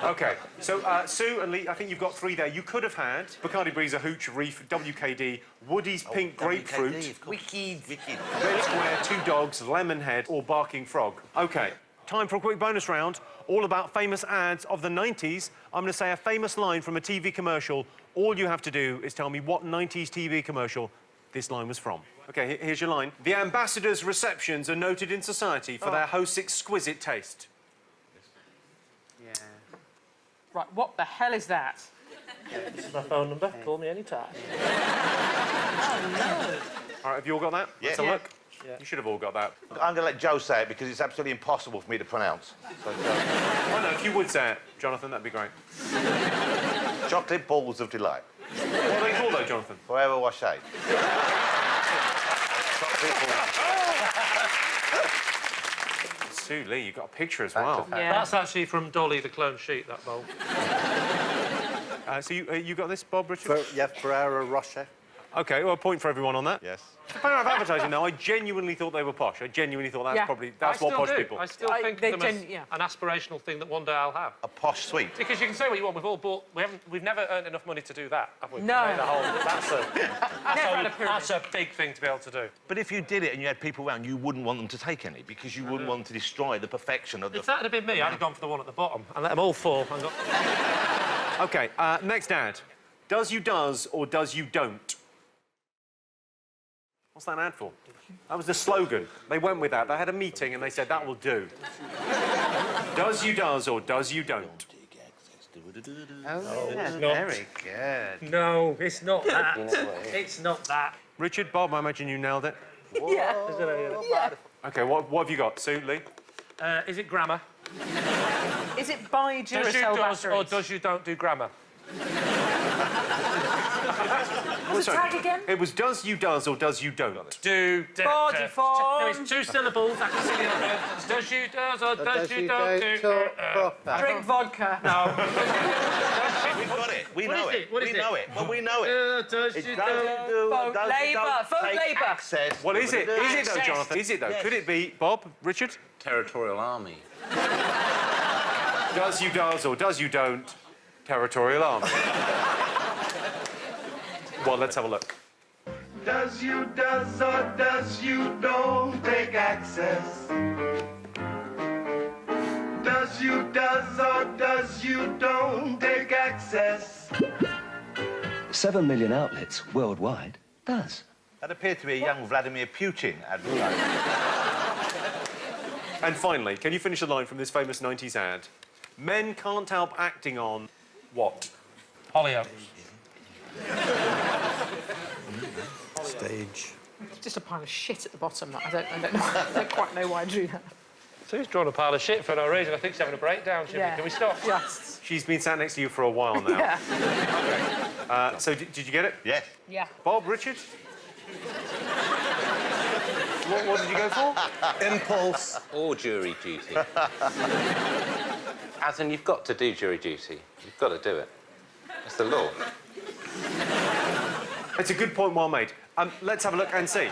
OK, so Sue and Lee, I think you've got 3 there. You could have had Bacardi Breezer, Hooch, Reef, WKD, Woody's Pink Grapefruit, Wicked. Red Square, 2 Dogs, Lemonhead, or Barking Frog. OK, time for a quick bonus round, all about famous ads of the 90s. I'm going to say a famous line from a TV commercial. All you have to do is tell me what 90s TV commercial this line was from. OK, here's your line. The ambassadors' receptions are noted in society for their host's exquisite taste. Yeah. Right, what the hell is that? This is my phone number. Call me anytime. All right, have you all got that? Yeah. Let's have a look. Yeah. You should have all got that. I'm going to let Joe say it because it's absolutely impossible for me to pronounce. So, Oh, no, if you would say it, Jonathan, that'd be great. Chocolate balls of delight. What are they called, though, Jonathan? Forever washed. Sue Lee, you got a picture as well. Yeah. That's actually from Dolly the Clone Sheep, that bowl. So you got this, Bob, Richard? Yeah, Ferrero Rocher. OK, well, a point for everyone on that. Yes. The power of advertising, though, I genuinely thought they were posh. I genuinely thought that's what posh people... I still think of them as an aspirational thing that one day I'll have. A posh suite. Because you can say what you want, we've never earned enough money to do that, have we? No. That's a big thing to be able to do. But if you did it and you had people around, you wouldn't want them to take any because you wouldn't want to destroy the perfection of the... If that had been me, I'd have gone for the one at the bottom and let them all fall. OK, next ad. Does you does or does you don't? What's that ad for? That was the slogan. They went with that. They had a meeting and they said, that will do. Does you does or does you don't? Oh, yeah, very good. No, it's not that. It's not that. Richard, Bob, I imagine you nailed it. Yeah. OK, what have you got? Sue, Lee? Is it grammar? Is it by Does you Duracell does or batteries? does you don't do grammar? What's the tag again? It was does you does or does you don't. Body form. No, it's 2 syllables. I can see the other. Does you does or does you don't do... Drink vodka. No. We've got it. We know it. What is we it? know it. Well, we know it. Does It's you does don't... you do, Vote does you Labour. don't Vote take Labour. access. Well, is it? Is it, though, Access. Jonathan? Is it, though? Yes. Could it be, Bob, Richard? Territorial army. Does you does or does you don't, territorial army. Well, let's have a look. Does you does or does you don't take access? Does you does or does you don't take access? 7 million outlets worldwide does. That appeared to be a young Vladimir Putin advertising. And finally, can you finish the line from this famous 90s ad? Men can't help acting on what? Hollyoaks. Stage. It's just a pile of shit at the bottom. I don't quite know why I drew that. So he's drawn a pile of shit for no reason. I think he's having a breakdown, Jimmy. Yeah. Can we stop? Just. She's been sat next to you for a while now. Yeah. Okay. So did you get it? Yes. Yeah. Bob, Richard? What did you go for? Impulse. Or jury duty. As in, you've got to do jury duty. You've got to do it. It's the law. It's a good point, well made. Let's have a look and see.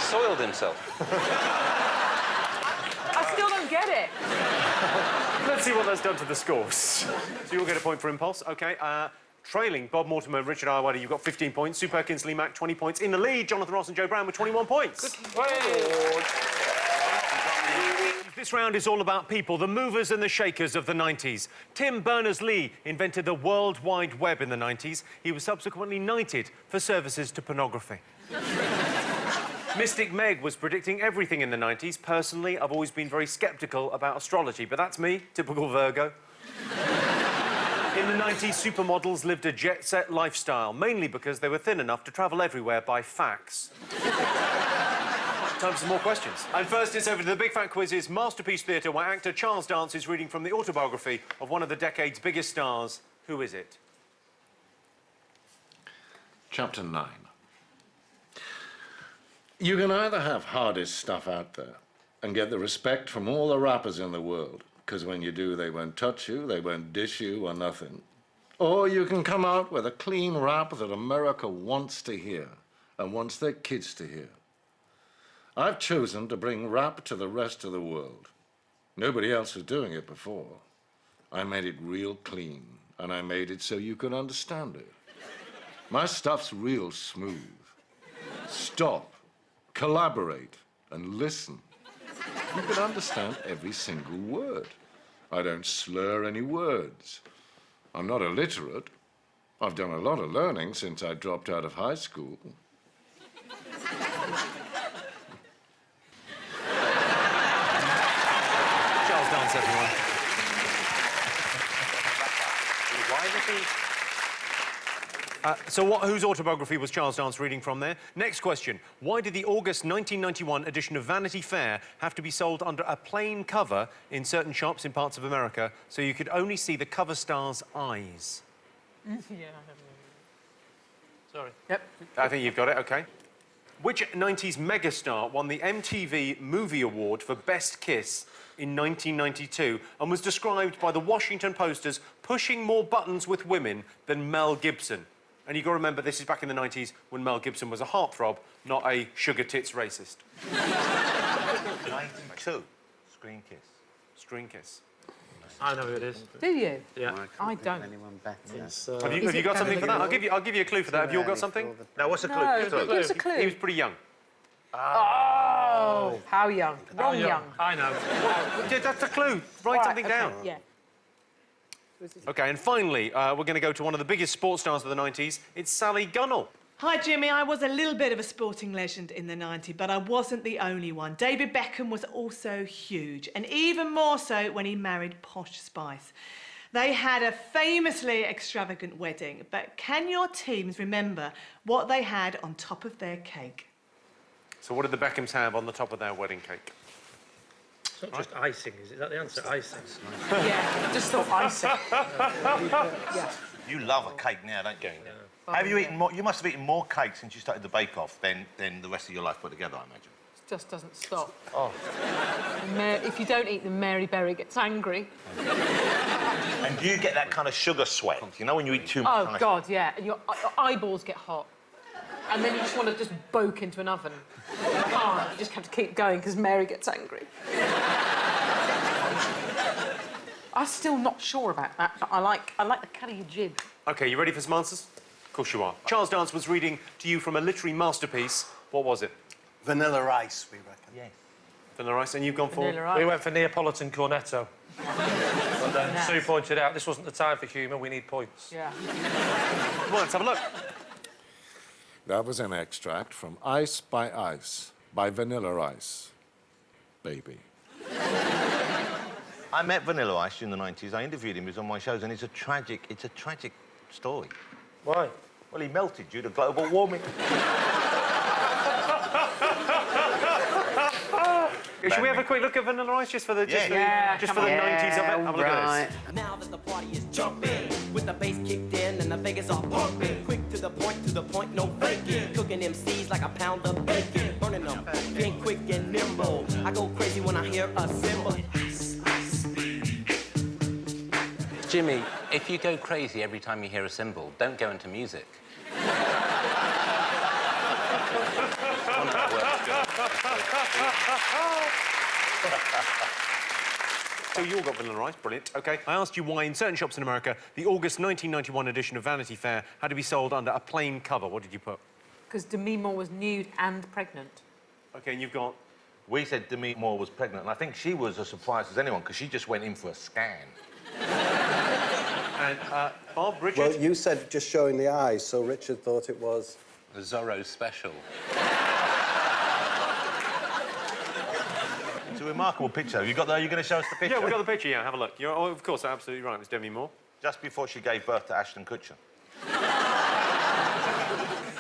Soiled himself. I still don't get it. Let's see what that's done to the scores. So you'll get a point for impulse. OK. Trailing Bob Mortimer, Richard Ayoade, you've got 15 points. Sue Perkins, Lee Mack, 20 points. In the lead, Jonathan Ross and Joe Brown with 21 points. This round is all about people, the movers and the shakers of the 90s. Tim Berners-Lee invented the World Wide Web in the 90s. He was subsequently knighted for services to pornography. Mystic Meg was predicting everything in the 90s. Personally, I've always been very sceptical about astrology, but that's me, typical Virgo. In the 90s, supermodels lived a jet-set lifestyle, mainly because they were thin enough to travel everywhere by fax. Time for some more questions. And first, it's over to the Big Fat Quiz's Masterpiece Theatre, where actor Charles Dance is reading from the autobiography of one of the decade's biggest stars. Who is it? Chapter 9. You can either have hardest stuff out there and get the respect from all the rappers in the world, because when you do, they won't touch you, they won't dish you or nothing. Or you can come out with a clean rap that America wants to hear and wants their kids to hear. I've chosen to bring rap to the rest of the world. Nobody else was doing it before. I made it real clean, and I made it so you could understand it. My stuff's real smooth. Stop. Collaborate and listen. You can understand every single word. I don't slur any words. I'm not illiterate. I've done a lot of learning since I dropped out of high school. Whose autobiography was Charles Dance reading from there? Next question. Why did the August 1991 edition of Vanity Fair have to be sold under a plain cover in certain shops in parts of America so you could only see the cover star's eyes? Yeah. Sorry. Yep. I think you've got it, OK. Which 90s megastar won the MTV Movie Award for Best Kiss in 1992 and was described by the Washington Post as pushing more buttons with women than Mel Gibson? And you've got to remember, this is back in the 90s when Mel Gibson was a heartthrob, not a sugar tits racist. 92. Screen Kiss. Screen Kiss. I know who it is. Do you? Yeah. I don't. Anyone better? Have you got something for that? I'll give you a clue for that. Have you all got something? No, what's the clue? No, give us a clue. He was pretty young. Oh, how young? Wrong young. I know. That's a clue. Write something down. Yeah. OK, and finally, we're going to go to one of the biggest sports stars of the 90s. It's Sally Gunnell. Hi, Jimmy. I was a little bit of a sporting legend in the 90s, but I wasn't the only one. David Beckham was also huge, and even more so when he married Posh Spice. They had a famously extravagant wedding, but can your teams remember what they had on top of their cake? So what did the Beckhams have on the top of their wedding cake? It's not just icing, is it? Is that the answer? Icing. Yeah, just thought icing. Yeah. You love a cake now, don't you? Have you eaten more? You must have eaten more cake since you started the Bake Off than the rest of your life put together, I imagine. It just doesn't stop. Oh. If you don't eat them, Mary Berry gets angry. And do you get that kind of sugar sweat? You know when you eat too much? Oh, God, yeah. And your eyeballs get hot. And then you just want to just boke into an oven. You can't. You just have to keep going because Mary gets angry. I'm still not sure about that, but I like the cut of your jib. OK, you ready for some answers? Of course you are. Charles Dance was reading to you from a literary masterpiece. What was it? Vanilla Ice, we reckon. Yes. Vanilla Ice, and you've gone for? We went for Neapolitan Cornetto. But then Sue pointed out this wasn't the time for humour, we need points. Yeah. Come on, let's have a look. That was an extract from Ice by Ice by Vanilla Ice. Baby. I met Vanilla Ice during the 90s. I interviewed him. He was on my shows, and it's a tragic story. Why? Well, he melted due to global warming. Should we have a quick look at Vanilla Ice just for the 90s of it? Have a look at this. Now that the party is jumping, with the bass kicked in and the Vegas are pumping, quick to the point, no faking, cooking MCs like a pound of bacon, burning them, being quick and nimble. I go crazy when I hear a cymbal. Jimmy, if you go crazy every time you hear a cymbal, don't go into music. So you all got Vanilla Ice, brilliant. OK, I asked you why in certain shops in America the August 1991 edition of Vanity Fair had to be sold under a plain cover. What did you put? Because Demi Moore was nude and pregnant. OK, and you've got? We said Demi Moore was pregnant, and I think she was as surprised as anyone because she just went in for a scan. And Bob, Richard? Well, you said just showing the eyes, so Richard thought it was... A Zorro special. It's a remarkable picture. Have you got that? Are you going to show us the picture? Yeah, we've got the picture, yeah. Have a look. You're, of course, absolutely right. It was Demi Moore. Just before she gave birth to Ashton Kutcher.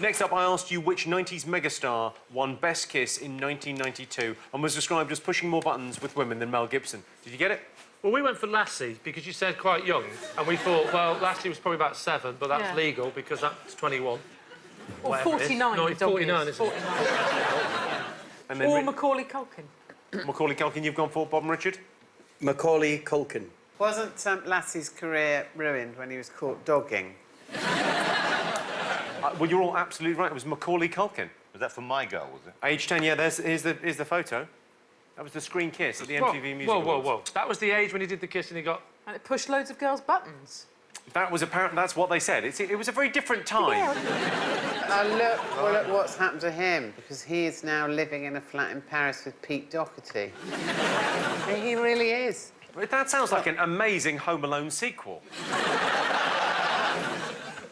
Next up, I asked you which 90s megastar won Best Kiss in 1992 and was described as pushing more buttons with women than Mel Gibson. Did you get it? Well, we went for Lassie because you said quite young, and we thought, well, Lassie was probably about 7, but that's legal because that's 21. Or 49. No, it's 49, isn't it? And then or Macaulay Culkin. Macaulay Culkin, you've gone for, Bob and Richard? Macaulay Culkin. Wasn't Lassie's career ruined when he was caught dogging? Well, you're all absolutely right. It was Macaulay Culkin. Was that for My Girl, was it? Age 10, yeah. Here's the photo. That was the screen kiss at the MTV Music Awards. Whoa. That was the age when he did the kiss and he got... And it pushed loads of girls' buttons. That was apparent. That's what they said. It was a very different time. Look what's happened to him, because he is now living in a flat in Paris with Pete Doherty. He really is. That sounds like an amazing Home Alone sequel.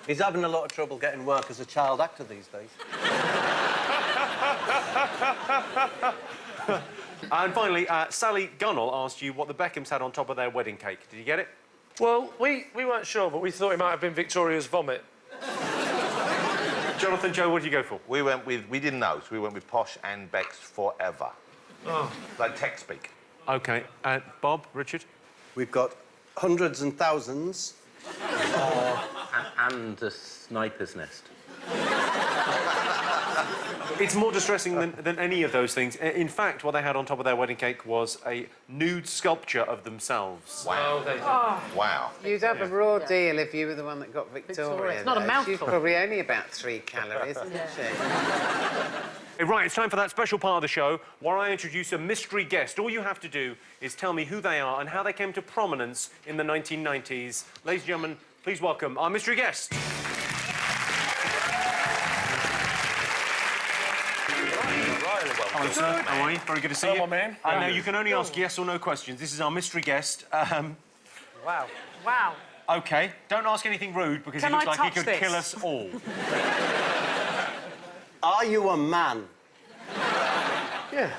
He's having a lot of trouble getting work as a child actor these days. And finally, Sally Gunnell asked you what the Beckhams had on top of their wedding cake. Did you get it? Well, we weren't sure, but we thought it might have been Victoria's vomit. Jonathan, Joe, what did you go for? We didn't know, so we went with Posh and Beck's Forever. Oh. Like tech speak. OK. Bob, Richard? We've got hundreds and thousands. And a sniper's nest. It's more distressing than any of those things. In fact, what they had on top of their wedding cake was a nude sculpture of themselves. Wow. Wow. You'd have a raw deal if you were the one that got Victoria. It's not a though. mouthful. She's probably only about 3 calories, isn't she? Right, it's time for that special part of the show where I introduce a mystery guest. All you have to do is tell me who they are and how they came to prominence in the 1990s. Ladies and gentlemen, please welcome our mystery guest. Hello, sir. How are you? Very good to see you. Hello, my man. I know you can only ask yes or no questions. This is our mystery guest. Wow. Wow. OK, don't ask anything rude because Can he looks I like he touch could this? kill us all. Are you a man? Yeah.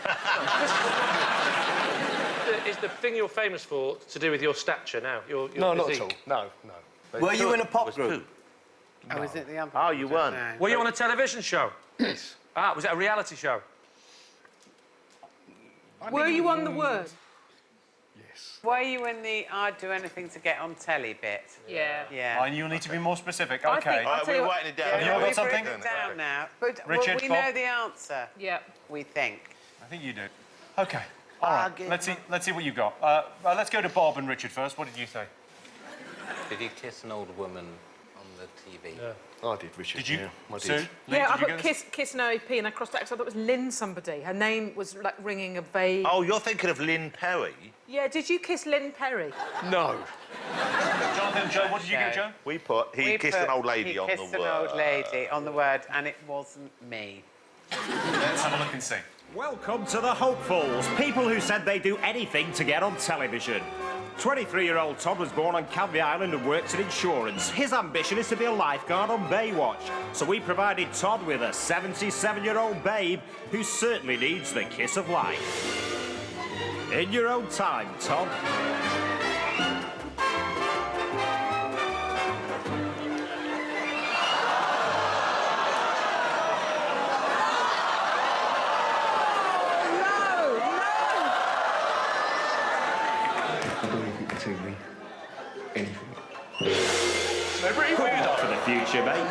Is the thing you're famous for to do with your stature now? Your No, not at physique? all. No. Were you in a pop group? Oh, is it the other Oh, you weren't. No. Were you on a television show? Yes. Ah, was it a reality show? Were you on The Word? Yes. Were you in the I'd do anything to get on telly bit? Yeah. Yeah. And you'll need to be more specific. I OK. think- I'll tell you We're what- writing it down. Have you all got We've something? written it down now. But Richard, we Bob? know the answer. Yeah. We think. I think you do. OK. All right. Let's see what you've got. Let's go to Bob and Richard first. What did you say? Did you kiss an old woman on the TV? Yeah. I did, Richard. Did you? Yeah, I Sue? did. Lee, Yeah, I did you put get this? kiss no AP and I crossed it out because I thought it was Lynn somebody. Her name was like ringing a vague... Oh, you're thinking of Lynn Perry? Yeah, did you kiss Lynn Perry? No. Jonathan, Joe, what did you get, Joe? We kissed an old lady on the Word. He kissed an old lady on the Word, and it wasn't me. Let's have a look and see. Welcome to the hopefuls, people who said they'd do anything to get on television. 23-year-old Todd was born on Canvey Island and works in insurance. His ambition is to be a lifeguard on Baywatch. So we provided Todd with a 77-year-old babe who certainly needs the kiss of life. In your own time, Todd. To me. Anything. Celebrity weirdo. For the future, mate.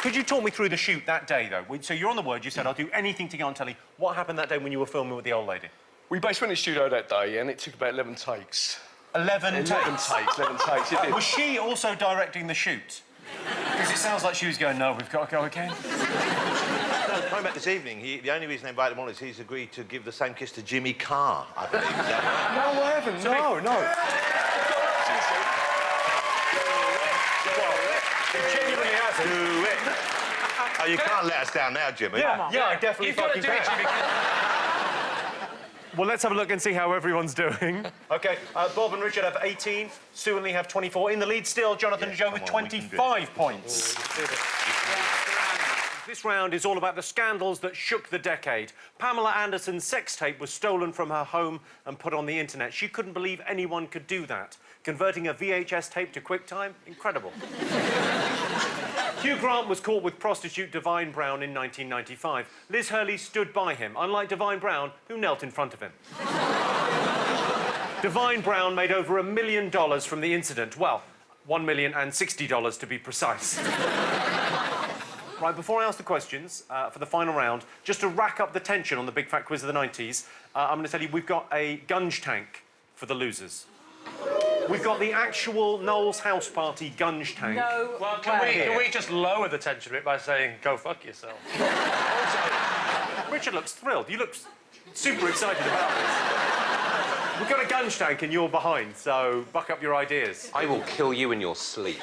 Could you talk me through the shoot that day, though? So you're on The Word, you said, I'll do anything to get on telly. What happened that day when you were filming with the old lady? We basically went in the studio that day, and it took about 11 takes. 11 11 takes? 11 takes, it did. Was she also directing the shoot? Because it sounds like she was going, no, we've got to go again. No, coming back this evening, the only reason I invited him on is he's agreed to give the same kiss to Jimmy Carr, I believe. Is that right? No, I haven't. No. He genuinely hasn't. Do it. Oh, you can't let us down now, Jimmy. Yeah, I definitely You've got to fucking do it, can. Jimmy. Well, let's have a look and see how everyone's doing. OK, Bob and Richard have 18, Sue and Lee have 24. In the lead still, Jonathan and Joe with 25 points. This round is all about the scandals that shook the decade. Pamela Anderson's sex tape was stolen from her home and put on the internet. She couldn't believe anyone could do that. Converting a VHS tape to QuickTime? Incredible. Hugh Grant was caught with prostitute Divine Brown in 1995. Liz Hurley stood by him, unlike Divine Brown, who knelt in front of him. Divine Brown made over $1 million from the incident. Well, $1,060,000 to be precise. Right, before I ask the questions for the final round, just to rack up the tension on the Big Fat Quiz of the 90s, I'm going to tell you we've got a gunge tank for the losers. We've got the actual Noel's House Party gunge tank. No. Well, can we just lower the tension a bit by saying, go fuck yourself? Richard looks thrilled. You look super excited about this. We've got a gunge tank and you're behind, so buck up your ideas. I will kill you in your sleep.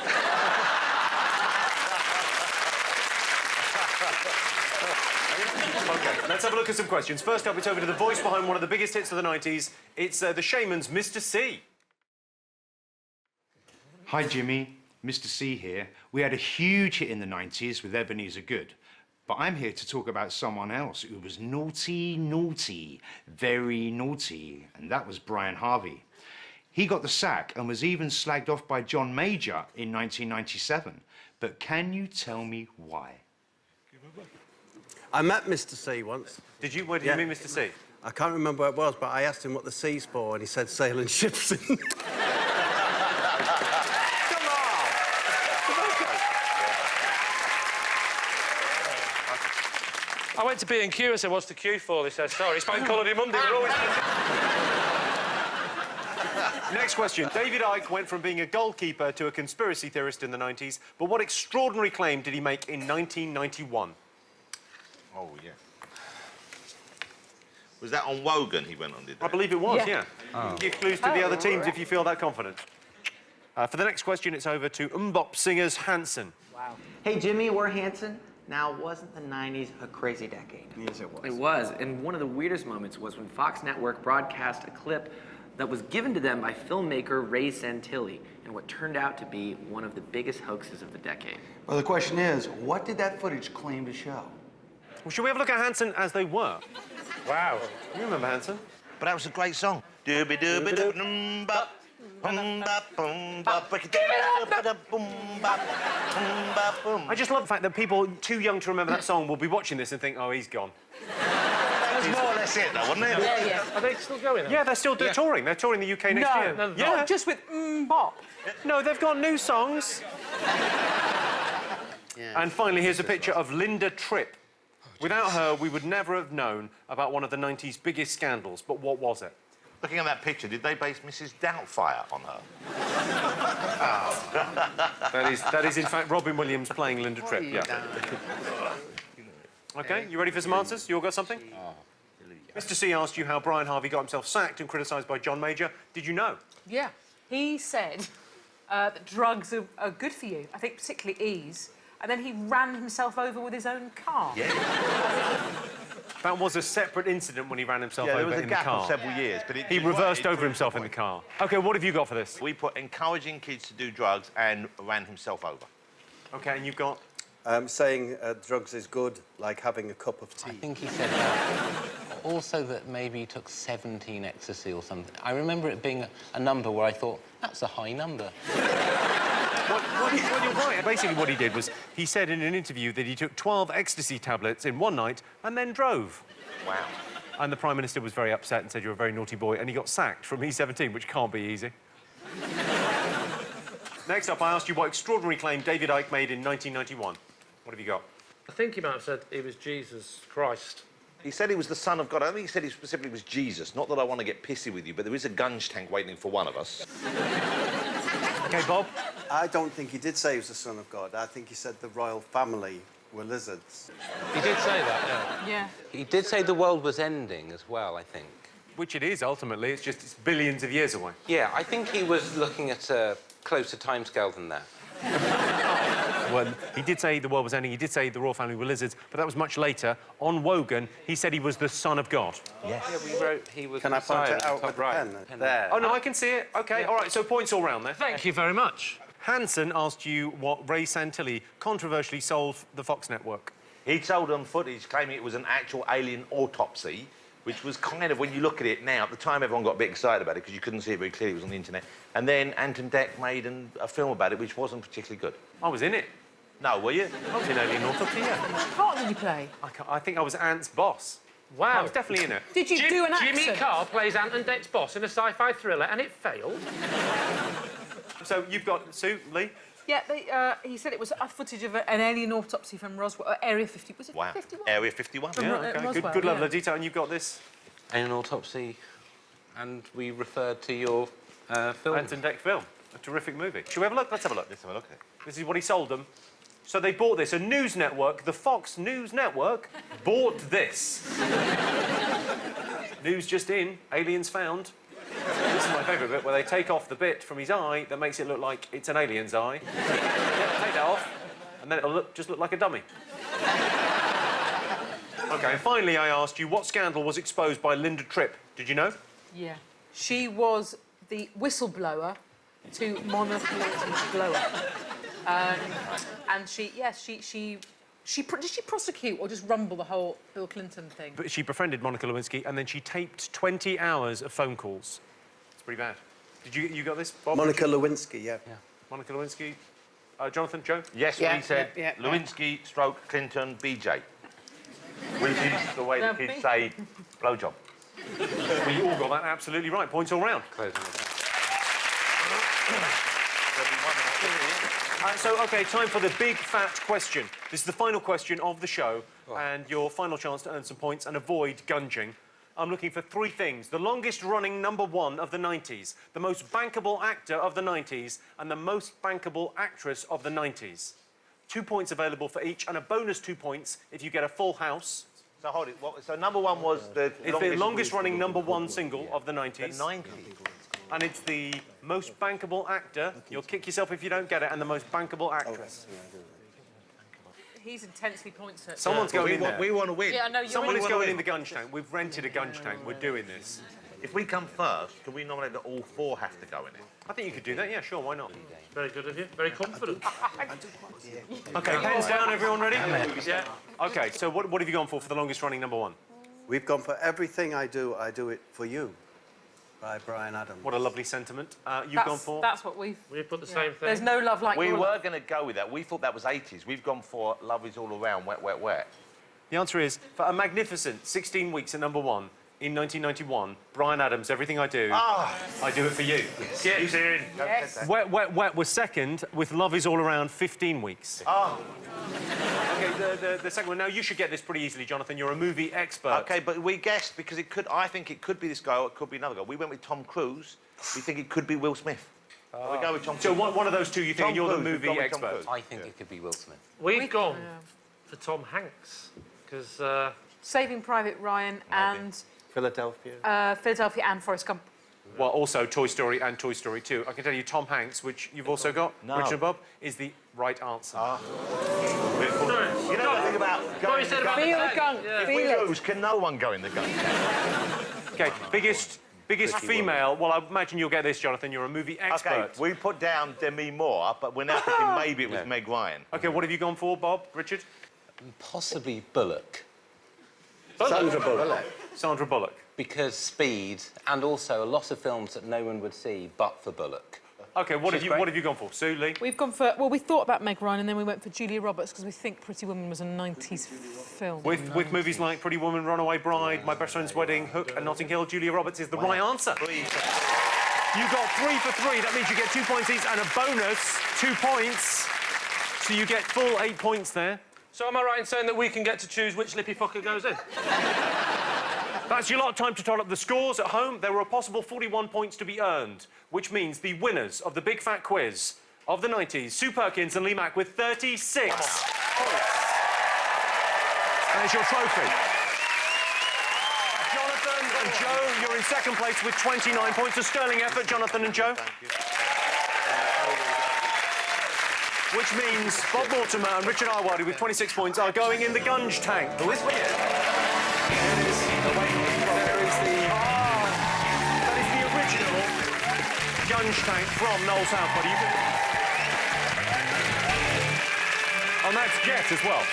OK, let's have a look at some questions. First up, it's over to the voice behind one of the biggest hits of the 90s. It's the Shaman's Mr C. Hi, Jimmy. Mr C here. We had a huge hit in the 90s with Ebenezer Good. But I'm here to talk about someone else who was naughty, naughty, very naughty, and that was Brian Harvey. He got the sack and was even slagged off by John Major in 1997. But can you tell me why? I met Mr C once. Did you? Where did you meet Mr C? I can't remember what it was, but I asked him what the C's for, and he said sailing ships. I went to B&Q and said, what's the Q for? They said, sorry, it's Bank Holiday Monday. We're always... Next question. David Icke went from being a goalkeeper to a conspiracy theorist in the 90s, but what extraordinary claim did he make in 1991? Oh, yeah. Was that on Wogan he went on, did they? I believe it was, yeah. Oh. You can give clues to the other teams if you feel that confident. For the next question, it's over to Mbop singers Hanson. Wow. Hey, Jimmy, we're Hanson. Now, wasn't the 90s a crazy decade? Yes, it was. It was, and one of the weirdest moments was when Fox Network broadcast a clip that was given to them by filmmaker Ray Santilli in what turned out to be one of the biggest hoaxes of the decade. Well, the question is, what did that footage claim to show? Well, shall we have a look at Hanson as they were? Wow. You remember Hanson? But that was a great song. Dooby-dooby-doo-bum-bop. I just love the fact that people too young to remember that song will be watching this and think, oh, he's gone. That was more or less it, though, wasn't it? Yeah, yeah. Are they still going? Yeah, they're still touring. They're touring the UK next year. No, Yeah. just with bop. No, they've got new songs. And finally, here's a picture of Linda Tripp. Without her, we would never have known about one of the 90s biggest scandals. But what was it? Looking at that picture, did they base Mrs Doubtfire on her? That is, in fact, Robin Williams playing Linda Tripp, yeah. OK, you ready for some answers? You all got something? Mr C asked you how Brian Harvey got himself sacked and criticised by John Major. Did you know? Yeah. He said that drugs are good for you, I think particularly E's, and then he ran himself over with his own car. Yeah. That was a separate incident when he ran himself over in the car. There was a gap of several years, but he reversed over himself in the car. OK, what have you got for this? We put encouraging kids to do drugs and ran himself over. OK, and you've got? Saying drugs is good, like having a cup of tea. I think he said that. Also that maybe he took 17 ecstasy or something. I remember it being a number where I thought, that's a high number. Well, you're right. Basically, what he did was he said in an interview that he took 12 ecstasy tablets in one night and then drove. Wow. And the Prime Minister was very upset and said, you're a very naughty boy, and he got sacked from E17, which can't be easy. Next up, I asked you what extraordinary claim David Icke made in 1991. What have you got? I think he might have said he was Jesus Christ. He said he was the Son of God. I don't think he said he specifically was Jesus. Not that I want to get pissy with you, but there is a gunge tank waiting for one of us. OK, Bob? I don't think he did say he was the son of God. I think he said the royal family were lizards. He did say that, yeah. Yeah. He did say the world was ending as well, I think. Which it is, ultimately. It's just it's billions of years away. Yeah, I think he was looking at a closer timescale than that. Well, he did say the world was ending. He did say the royal family were lizards, but that was much later. On Wogan, he said he was the Son of God. Yes. Yeah, we wrote he was Can I point it out with the right. pen? There. Oh, no, I can see it. OK, all right, so points all round there. Thank you very much. Hanson asked you what Ray Santilli controversially sold the Fox network. He'd sold them footage claiming it was an actual alien autopsy, which was kind of, when you look at it now, at the time everyone got a bit excited about it because you couldn't see it very clearly, it was on the internet. And then Anton Deck made a film about it, which wasn't particularly good. I was in it. No, were you? I was in Alien Autopsy, yeah. Which part did you play? I think I was Ant's boss. Wow. I was definitely in it. Did you do an accent? Jimmy Carr plays Anton Deck's boss in a sci-fi thriller, and it failed. So you've got Sue, Lee? Yeah, he said it was footage of an alien autopsy from Roswell, Area 50. Was it 51? Area 51. Yeah, OK. Good level of detail. And you've got this? An autopsy, and we referred to your film. Anton Deck film. A terrific movie. Shall we have a look? Let's have a look. Let's have a look at it. This is what he sold them. So they bought this. A news network, the Fox News Network, bought this. News just in, aliens found. This is my favourite bit, where they take off the bit from his eye that makes it look like it's an alien's eye. Yeah, take that off, and then it'll just look like a dummy. OK, and finally I asked you what scandal was exposed by Linda Tripp. Did you know? Yeah. She was the whistleblower to Monopoly's blow-up. And she Did she prosecute or just rumble the whole Bill Clinton thing? But she befriended Monica Lewinsky, and then she taped 20 hours of phone calls. It's pretty bad. Did you got this, Bob? Monica Lewinsky, yeah. Monica Lewinsky. Jonathan, Joe? Yes, we said Lewinsky, stroke, Clinton, BJ. Which is the way the kids say blowjob. We all got that absolutely right. Points all round. OK, time for the big fat question. This is the final question of the show, and your final chance to earn some points and avoid gunging. I'm looking for 3 things. The longest-running #1 of the 90s, the most bankable actor of the 90s, and the most bankable actress of the 90s. 2 points available for each, and a bonus 2 points if you get a full house. So hold it. So #1 was the It's the longest-running #1 single of the 90s. The 90s. And it's the most bankable actor. You'll kick yourself if you don't get it, and the most bankable actress. He's intensely points at... Someone's going in there. We want to win. Yeah, I know, Someone is going in the gunge tank. We've rented a gunge tank. We're doing this. If we come first, can we nominate that all 4 have to go in it? I think you could do that. Yeah, sure. Why not? Very good of you. Very confident. OK, pens down. Everyone ready? Yeah. OK, so what have you gone for the longest-running #1? We've gone for Everything I Do It For You by Bryan Adams. What a lovely sentiment. You've gone for? That's what we've... We put the same thing. There's no love like We your were love. going to go with that. We thought that was 80s. We've gone for Love Is All Around, Wet, Wet, Wet. The answer is, for a magnificent 16 weeks at #1 in 1991, Bryan Adams, Everything I Do, I Do It For You. Get in. Yes. Wet, Wet, Wet was second, with Love Is All Around 15 weeks. OK, the second one. Now, you should get this pretty easily, Jonathan. You're a movie expert. OK, but we guessed because it could... I think it could be this guy or it could be another guy. We went with Tom Cruise. We think it could be Will Smith. We go with Tom Cruise. So one of those two you think, and you're the Cruise, movie we've gone with Tom expert. Cruise. I think it could be Will Smith. We've gone for Tom Hanks, because... Saving Private Ryan and... Philadelphia. Philadelphia and Forrest Gump. Well, also Toy Story and Toy Story 2. I can tell you Tom Hanks, which you've also got, Richard and Bob, is the right answer. You know the thing about going in the gun Feel the gun. If we lose, can no one go in the gun? OK, biggest female... Well, I imagine you'll get this, Jonathan. You're a movie expert. OK, we put down Demi Moore, but we're now thinking maybe it was Meg Ryan. OK, what have you gone for, Bob? Richard? Possibly Bullock. Sandra Bullock. Sandra Bullock. Because speed, and also a lot of films that no one would see but for Bullock. OK, what have you gone for? Sue, Lee? We've gone for... Well, we thought about Meg Ryan and then we went for Julia Roberts because we think Pretty Woman was a 90s film. With movies like Pretty Woman, Runaway Bride, My Best Friend's Wedding, Hook and Notting Hill, Julia Roberts is the right answer. You got 3 for 3. That means you get 2 points each and a bonus 2 points. So you get full 8 points there. So am I right in saying that we can get to choose which lippy fucker goes in? That's your lot of time to total up the scores at home. There were a possible 41 points to be earned, which means the winners of the Big Fat Quiz of the 90s, Sue Perkins and Lee Mack, with 36 points. There's your trophy. Jonathan and Joe, you're in second place with 29 points. A sterling effort, Jonathan and Joe. Which means Bob Mortimer and Richard Ayoade with 26 points are going in the gunge tank. Who is winning? That is the original gunge tank from Noel's house, buddy. And that's Jet as well.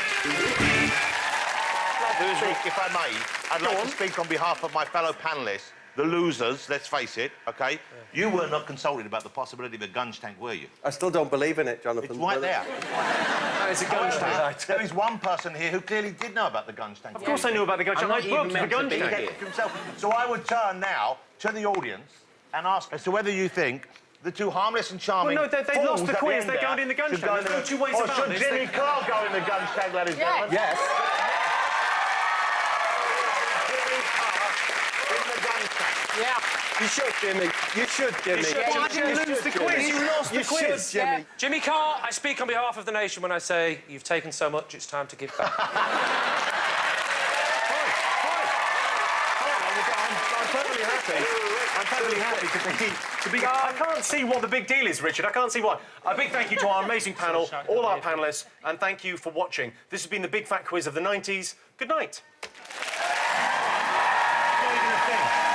If I may, I'd like to speak on behalf of my fellow panellists, the losers, let's face it, OK? You were not consulted about the possibility of a gunge tank, were you? I still don't believe in it, Jonathan. It's right there. It's a gunge tank. There is one person here who clearly did know about the gunge tank. Of course I knew about the gunge tank. I booked the gunge tank. So I would turn now to the audience and ask as to whether you think the two harmless and charming... Well, no, they lost the quiz. They're going in the gunge tank. There's no 2 ways about this. Or should Jimmy Carr go in the gunge tank, ladies and gentlemen? Yes. Yeah. You should, Jimmy. You should, Jimmy. Why did you lose the quiz? You lost the quiz. Jimmy. Yeah. Jimmy Carr, I speak on behalf of the nation when I say you've taken so much, it's time to give back. I'm perfectly happy. I'm perfectly happy to be... I can't see what the big deal is, Richard. I can't see why. A big thank you to our amazing panel, all our panellists, and thank you for watching. This has been the Big Fat Quiz of the 90s. Good night. Not even a thing.